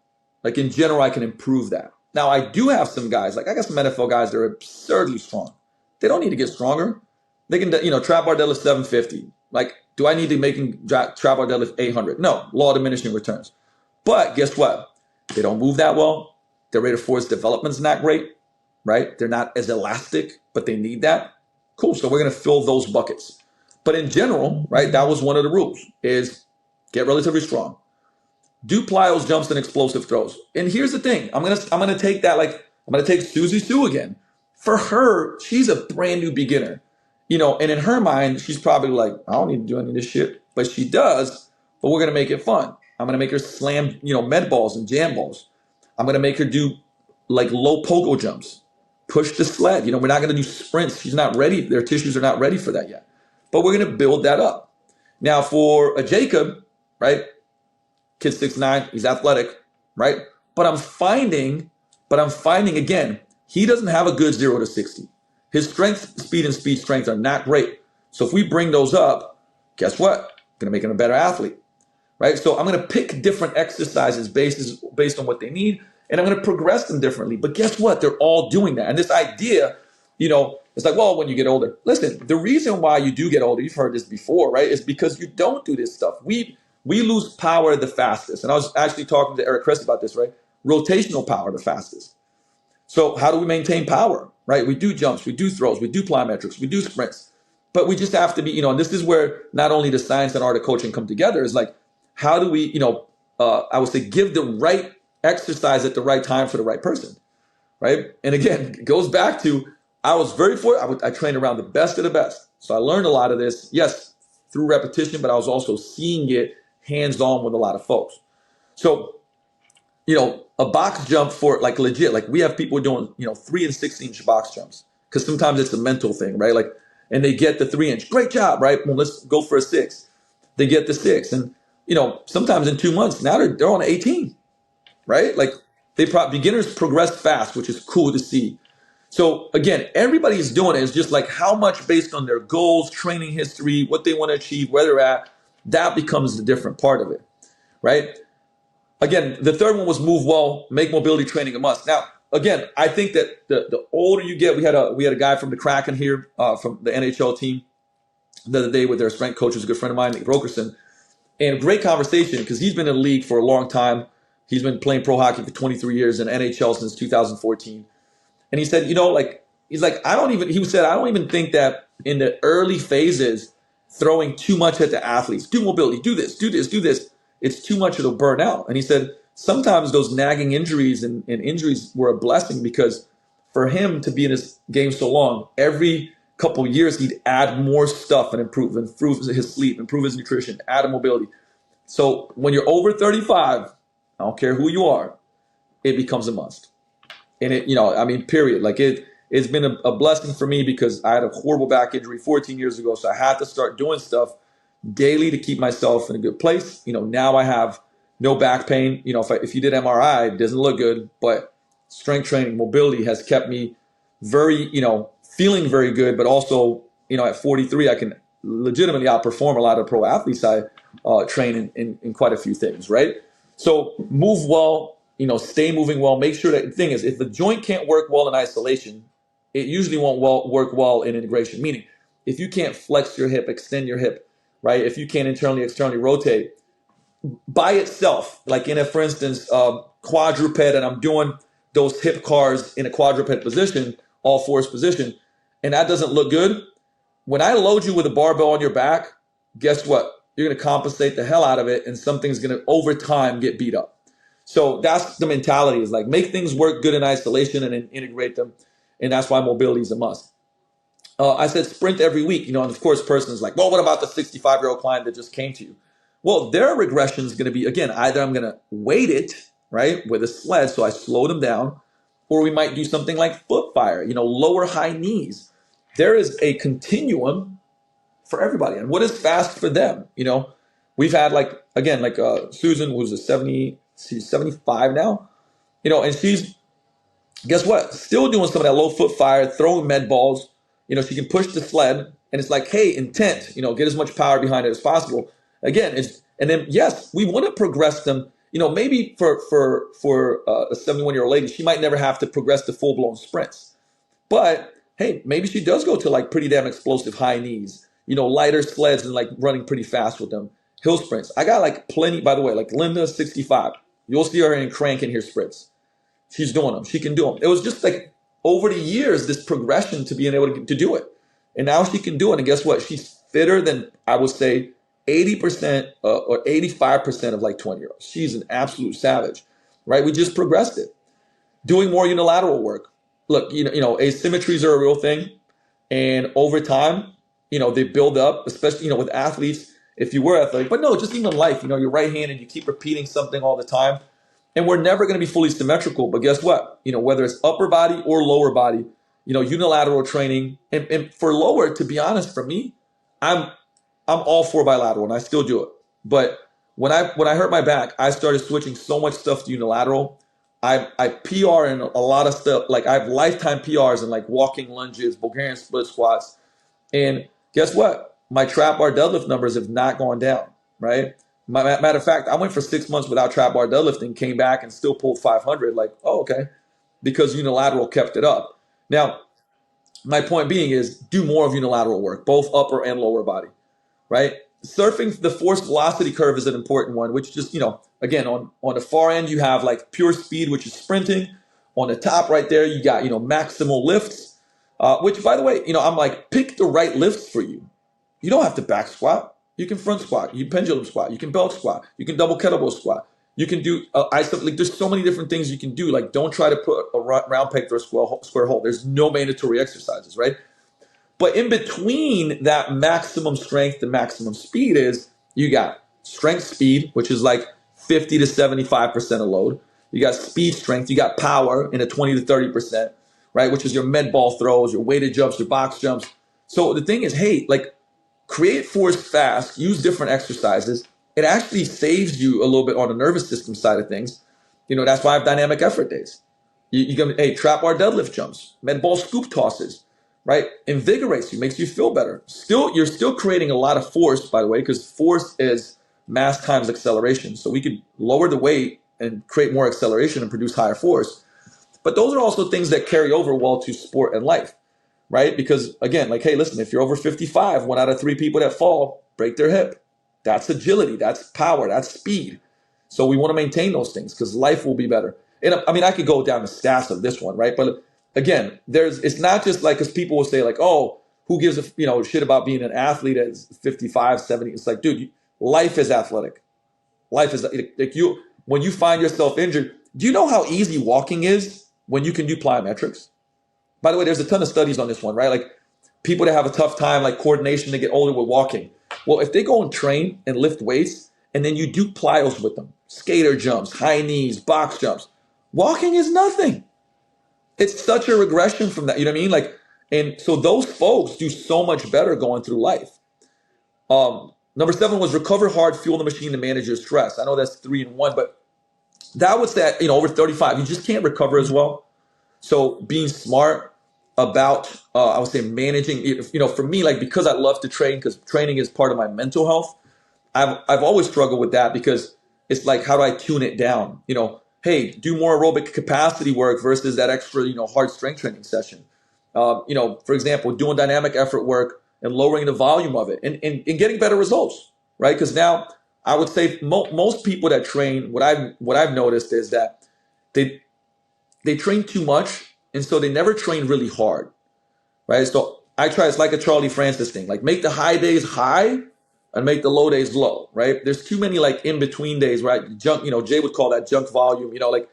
Like in general, I can improve that. Now, I do have some guys, like I got some NFL guys that are absurdly strong. They don't need to get stronger. They can, trap bar deadlift 750. Like, do I need to make them trap bar deadlift 800? No, law of diminishing returns. But guess what? They don't move that well. Their rate of force development's not great, right? They're not as elastic, but they need that. Cool, so we're going to fill those buckets. But in general, right, that was one of the rules, is get relatively strong. Do plyos, jumps, and explosive throws. And here's the thing. I'm gonna take that, like, I'm gonna take Susie Sue again. For her, she's a brand new beginner. And in her mind, she's probably like, I don't need to do any of this shit. But she does, but we're gonna make it fun. I'm gonna make her slam, med balls and jam balls. I'm gonna make her do like low pogo jumps. Push the sled. We're not gonna do sprints. She's not ready. Their tissues are not ready for that yet. But we're gonna build that up. Now for a Jacob, right? Kid 6'9", he's athletic, right? But I'm finding again, he doesn't have a good 0 to 60. His speed and speed strength are not great. So if we bring those up, guess what? Gonna make him a better athlete, right? So I'm gonna pick different exercises based on what they need, and I'm gonna progress them differently. But guess what? They're all doing that. And this idea, it's like, well, when you get older. Listen, the reason why you do get older, you've heard this before, right? Is because you don't do this stuff. We lose power the fastest. And I was actually talking to Eric Crest about this, right? Rotational power the fastest. So how do we maintain power, right? We do jumps, we do throws, we do plyometrics, we do sprints. But we just have to be, and this is where not only the science and art of coaching come together, is like, how do we, I would say give the right exercise at the right time for the right person, right? And again, it goes back to, I was very fortunate. I trained around the best of the best. So I learned a lot of this, yes, through repetition, but I was also seeing it hands-on with a lot of folks. So, a box jump for like legit, like we have people doing, 3 and 6 inch box jumps because sometimes it's a mental thing, right? Like, and they get the 3 inch, great job, right? Well, let's go for a 6. They get the 6, and sometimes in 2 months now they're on 18, right? Like beginners progress fast, which is cool to see. So again, everybody's doing it. It's just like how much based on their goals, training history, what they want to achieve, where they're at. That becomes the different part of it, right? Again, the third one was move well, make mobility training a must. Now, again, I think that the older you get, we had a guy from the Kraken here, from the NHL team. the other day with their strength coach, who's a good friend of mine, Nick Brokerson, and great conversation because he's been in the league for a long time. He's been playing pro hockey for 23 years and NHL since 2014. And he said, he's like, he said, I don't even think that in the early phases, throwing too much at the athletes, do mobility, do this, do this, do this. It's too much, it'll burn out. And he said, sometimes those nagging injuries and injuries were a blessing because for him to be in this game so long, every couple of years, he'd add more stuff and improve his sleep, improve his nutrition, add mobility. So when you're over 35, I don't care who you are, it becomes a must. And period. Like it's been a blessing for me because I had a horrible back injury 14 years ago. So I had to start doing stuff daily to keep myself in a good place. Now I have no back pain. If you did MRI, it doesn't look good, but strength training, mobility has kept me very, feeling very good. But also, at 43, I can legitimately outperform a lot of pro athletes I train in quite a few things, right? So move well, stay moving well. Make sure that the thing is, if the joint can't work well in isolation, it usually won't work well in integration. Meaning, if you can't flex your hip, extend your hip, right? If you can't internally, externally rotate by itself, like for instance, quadruped, and I'm doing those hip cars in a quadruped position, all fours position, and that doesn't look good. When I load you with a barbell on your back, guess what? You're going to compensate the hell out of it, and something's going to, over time, get beat up. So that's the mentality, is like make things work good in isolation and then integrate them, and that's why mobility is a must. I said sprint every week, and of course, person is like, well, what about the 65-year-old client that just came to you? Well, their regression is going to be, again, either I'm going to weight it, right, with a sled, so I slow them down, or we might do something like foot fire, lower high knees. There is a continuum for everybody. And what is fast for them? We've had Susan, who's she's 75 now, and she's, guess what? Still doing some of that low foot fire, throwing med balls. She can push the sled, and it's like, hey, intent, get as much power behind it as possible. Again, and then, yes, we want to progress them. Maybe for a 71-year-old lady, she might never have to progress to full-blown sprints. But, hey, maybe she does go to like pretty damn explosive high knees, lighter sleds and like running pretty fast with them. Hill sprints. I got like plenty, by the way, like Linda, 65. You'll see her in crank in here sprints. She's doing them. She can do them. It was just like over the years, this progression to being able to do it. And now she can do it. And guess what? She's fitter than, I would say, 80% or 85% of like 20-year-olds. She's an absolute savage, right? We just progressed it. Doing more unilateral work. Look, asymmetries are a real thing. And over time, they build up, especially, with athletes, if you were athletic. But no, just even in life, you're right-handed, you keep repeating something all the time. And we're never going to be fully symmetrical. But guess what? Whether it's upper body or lower body, unilateral training. And for lower, to be honest, for me, I'm all for bilateral, and I still do it. But when I hurt my back, I started switching so much stuff to unilateral. I PR in a lot of stuff. Like I have lifetime PRs in like walking lunges, Bulgarian split squats. And guess what? My trap bar deadlift numbers have not gone down, right? Matter of fact, I went for 6 months without trap bar deadlifting, came back and still pulled 500. Like, oh, okay. Because unilateral kept it up. Now, my point being is do more of unilateral work, both upper and lower body, right? Surfing the force velocity curve is an important one, which just, again, on the far end, you have like pure speed, which is sprinting. On the top right there, you got, maximal lifts, which, by the way, I'm like, pick the right lifts for you. You don't have to back squat. You can front squat. You can pendulum squat. You can belt squat. You can double kettlebell squat. You can do there's so many different things you can do. Like, don't try to put a round peg through a square hole. There's no mandatory exercises, right? But in between that maximum strength and maximum speed is you got strength speed, which is like 50 to 75% of load. You got speed strength. You got power in a 20 to 30%, right? Which is your med ball throws, your weighted jumps, your box jumps. So the thing is, hey, like create force fast, use different exercises. It actually saves you a little bit on the nervous system side of things. That's why I have dynamic effort days. You can, hey, trap bar deadlift jumps, med ball scoop tosses, right? Invigorates you, makes you feel better. You're still creating a lot of force, by the way, because force is mass times acceleration. So we could lower the weight and create more acceleration and produce higher force. But those are also things that carry over well to sport and life. right? Because again, like, hey, listen, if you're over 55, 1 out of 3 people that fall break their hip. That's agility, that's power, that's speed. So we want to maintain those things because life will be better. And I mean, I could go down the stats of this one, right? But again, it's not just like, because people will say like, oh, who gives a shit about being an athlete at 55, 70? It's like, dude, life is athletic. Life is like you, when you find yourself injured, do you know how easy walking is when you can do plyometrics? By the way, there's a ton of studies on this one, right? Like people that have a tough time, like coordination, to get older with walking. Well, if they go and train and lift weights, and then you do plyos with them, skater jumps, high knees, box jumps, walking is nothing. It's such a regression from that. You know what I mean? Like, and so those folks do so much better going through life. Number 7 was recover hard, fuel the machine to manage your stress. I know that's 3 and 1, but that was that, over 35, you just can't recover as well. So being smart about, I would say, managing, for me, like, because I love to train, because training is part of my mental health, I've always struggled with that, because it's like, how do I tune it down? Hey, do more aerobic capacity work versus that extra, hard strength training session. For example, doing dynamic effort work and lowering the volume of it and getting better results, right? Because now I would say most people that train, what I've noticed is that they train too much, and so they never train really hard, right? So I try, it's like a Charlie Francis thing, like make the high days high and make the low days low, right? There's too many like in between days, right? Junk, Jay would call that junk volume, like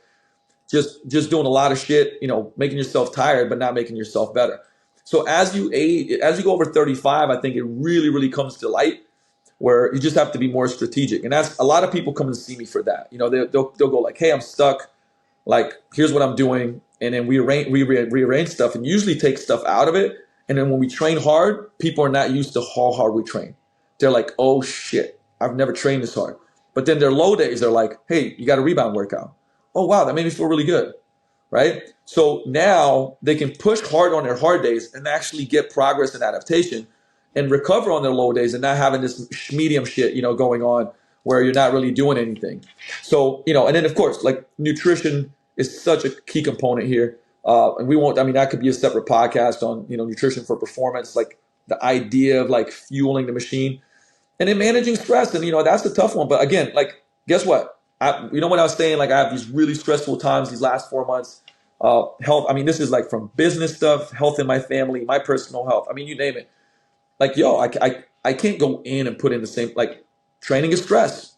just doing a lot of shit, making yourself tired, but not making yourself better. So as you age, as you go over 35, I think it really, really comes to light where you just have to be more strategic. And that's, a lot of people come and see me for that. They'll go like, hey, I'm stuck. Like, here's what I'm doing. And then we rearrange stuff and usually take stuff out of it. And then when we train hard, people are not used to how hard we train. They're like, oh shit, I've never trained this hard. But then their low days, they're like, hey, you got a rebound workout. Oh, wow, that made me feel really good, right? So now they can push hard on their hard days and actually get progress and adaptation and recover on their low days and not having this medium shit, going on where you're not really doing anything. So, and then of course, like nutrition is such a key component here. And that could be a separate podcast on, nutrition for performance, like the idea of like fueling the machine and then managing stress. And, that's the tough one. But again, like, guess what? When I was saying, like, I have these really stressful times these last 4 months, health. This is like from business stuff, health in my family, my personal health. You name it. Like, I can't go in and put in the same, like, training is stress,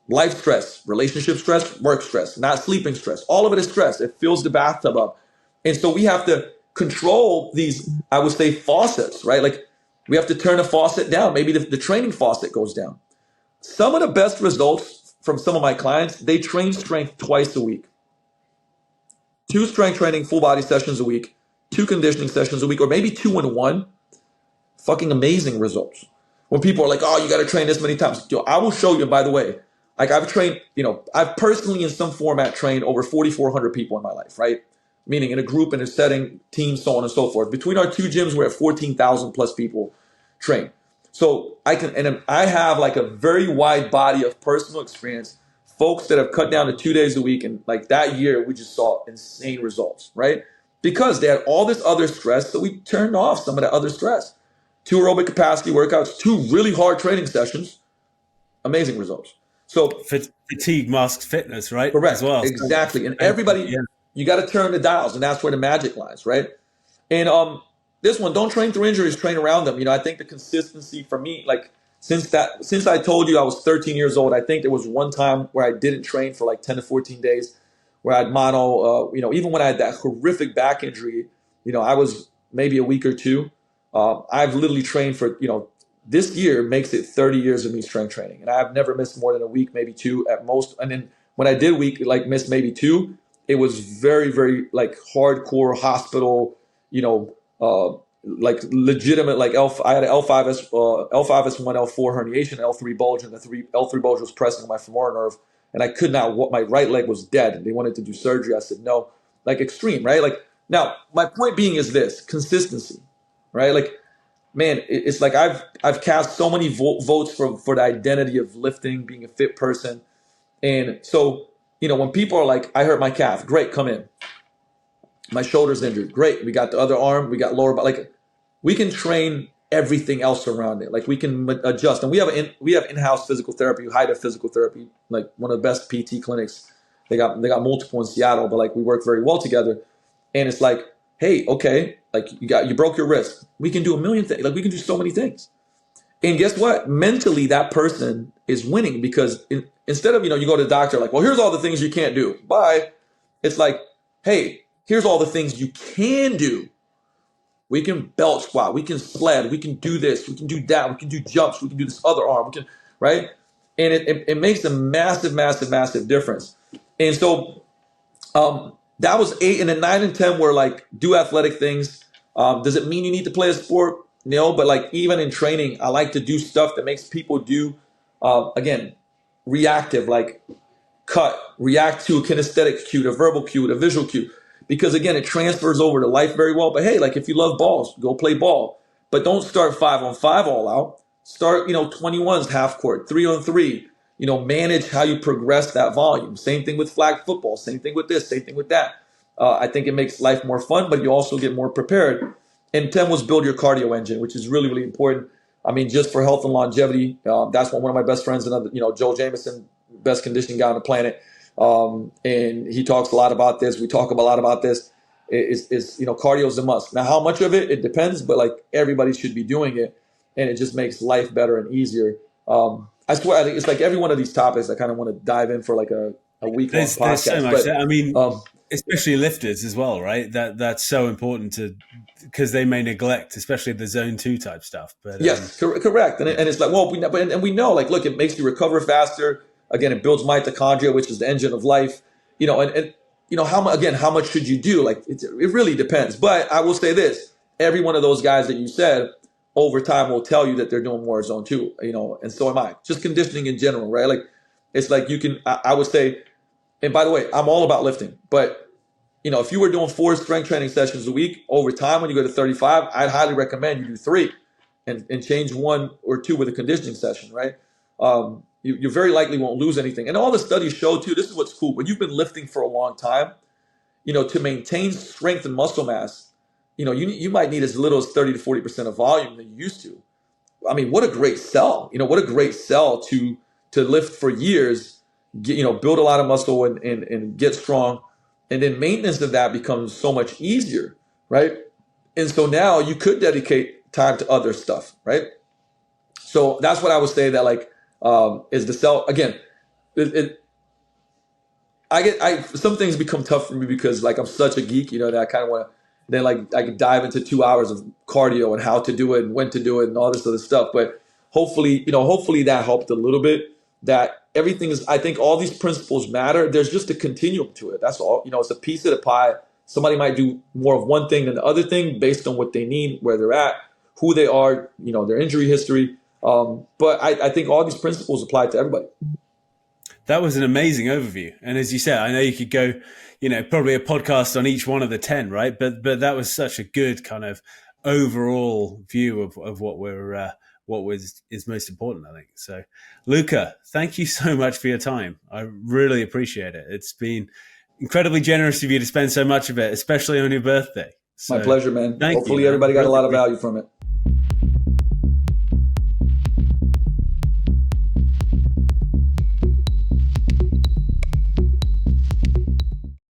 life stress, relationship stress, work stress, not sleeping stress. All of it is stress. It fills the bathtub up. And so we have to control these, I would say, faucets, right? Like, we have to turn a faucet down. Maybe the training faucet goes down. Some of the best results from some of my clients, they train strength twice a week. 2 strength training full body sessions a week, 2 conditioning sessions a week, or maybe 2 in 1. Fucking amazing results. When people are like, oh, you got to train this many times. I will show you, by the way, like I've trained, I've personally in some format trained over 4,400 people in my life, right? Meaning in a group, in a setting, team, so on and so forth. Between our 2 gyms, we're at 14,000 plus people trained. So I have like a very wide body of personal experience, folks that have cut down to 2 days a week. And like that year, we just saw insane results, right? Because they had all this other stress. So we turned off some of that other stress. 2 aerobic capacity workouts, 2 really hard training sessions, amazing results. So fatigue masks fitness, right? Correct. As well. Exactly. And everybody, you got to turn the dials, and that's where the magic lies, right? And this one, don't train through injuries, train around them. I think the consistency for me, like since I told you I was 13 years old, I think there was one time where I didn't train for like 10 to 14 days, where I had mono, even when I had that horrific back injury, I was maybe a week or 2. I've literally trained for, this year makes it 30 years of me strength training. And I've never missed more than a week, maybe 2 at most. And then when I did miss maybe 2, it was very, very like hardcore hospital, like legitimate, like I had an L5S, L5S1, L4 herniation, L3 bulge, and the L3 bulge was pressing on my femoral nerve. And I could not, my right leg was dead. And they wanted to do surgery. I said, no, like extreme, right? Like now my point being is this consistency, right? Like, man, it's like I've cast so many votes for the identity of lifting, being a fit person. And so, when people are like, I hurt my calf, great, come in. My shoulder's injured. Great. We got the other arm. We got lower. But like, we can train everything else around it. Like we can adjust, and we have in-house physical therapy, HIDA physical therapy, like one of the best PT clinics. They got multiple in Seattle, but like we work very well together. And it's like, hey, okay, like you broke your wrist. We can do a million things. Like we can do so many things. And guess what? Mentally, that person is winning because instead of, you go to the doctor, like, well, here's all the things you can't do. Bye. It's like, hey, here's all the things you can do. We can belt squat. We can sled. We can do this. We can do that. We can do jumps. We can do this other arm. We can, right? And it makes a massive, massive, massive difference. And so that was 8. And then 9 and 10 were like, do athletic things. Does it mean you need to play a sport? No, but like even in training, I like to do stuff that makes people do, again, reactive, like react to a kinesthetic cue, a verbal cue, a visual cue. Because again, it transfers over to life very well. But hey, like if you love balls, go play ball. But don't start 5-on-5 all out. Start, 21s half court, 3-on-3. Manage how you progress that volume. Same thing with flag football. Same thing with this. Same thing with that. I think it makes life more fun, but you also get more prepared. And 10 was build your cardio engine, which is really, really important. I mean, just for health and longevity, that's one of my best friends, Joel Jameson, best conditioning guy on the planet. And he talks a lot about this. We talk a lot about this. Cardio is a must. Now, how much of it? It depends, but like everybody should be doing it. And it just makes life better and easier. I swear, I think it's like every one of these topics I kind of want to dive in for like a week-long podcast. There's so much. I mean, especially lifters as well, right? That's so important because they may neglect, especially the zone 2 type stuff. But yes, correct. And it's like, well, we know, like, look, it makes you recover faster. Again, it builds mitochondria, which is the engine of life. How much should you do? Like, it really depends. But I will say this: every one of those guys that you said over time will tell you that they're doing more zone 2. And so am I. Just conditioning in general, right? Like, it's like you can. I would say. And by the way, I'm all about lifting, but if you were doing 4 strength training sessions a week, over time when you go to 35, I'd highly recommend you do 3 and change 1 or 2 with a conditioning session, right? You very likely won't lose anything. And all the studies show too, this is what's cool. When you've been lifting for a long time, to maintain strength and muscle mass, you might need as little as 30 to 40% of volume than you used to. I mean, what a great sell, what a great sell to lift for years, build a lot of muscle and get strong. And then maintenance of that becomes so much easier, right? And so now you could dedicate time to other stuff, right? So that's what I would say that like is the sell. Again, some things become tough for me because like I'm such a geek, that I kind of want to. Then like I could dive into 2 hours of cardio and how to do it and when to do it and all this other stuff. But hopefully that helped a little bit. That everything is, I think all these principles matter. There's just a continuum to it. That's all. It's a piece of the pie. Somebody might do more of one thing than the other thing based on what they need, where they're at, who they are, their injury history. But I think all these principles apply to everybody. That was an amazing overview. And as you said, I know you could go, probably a podcast on each one of the 10, right? But that was such a good kind of overall view of what is most important, I think. So, Luka, thank you so much for your time. I really appreciate it. It's been incredibly generous of you to spend so much of it, especially on your birthday. So, my pleasure, man. Hopefully everybody got a lot of value from it.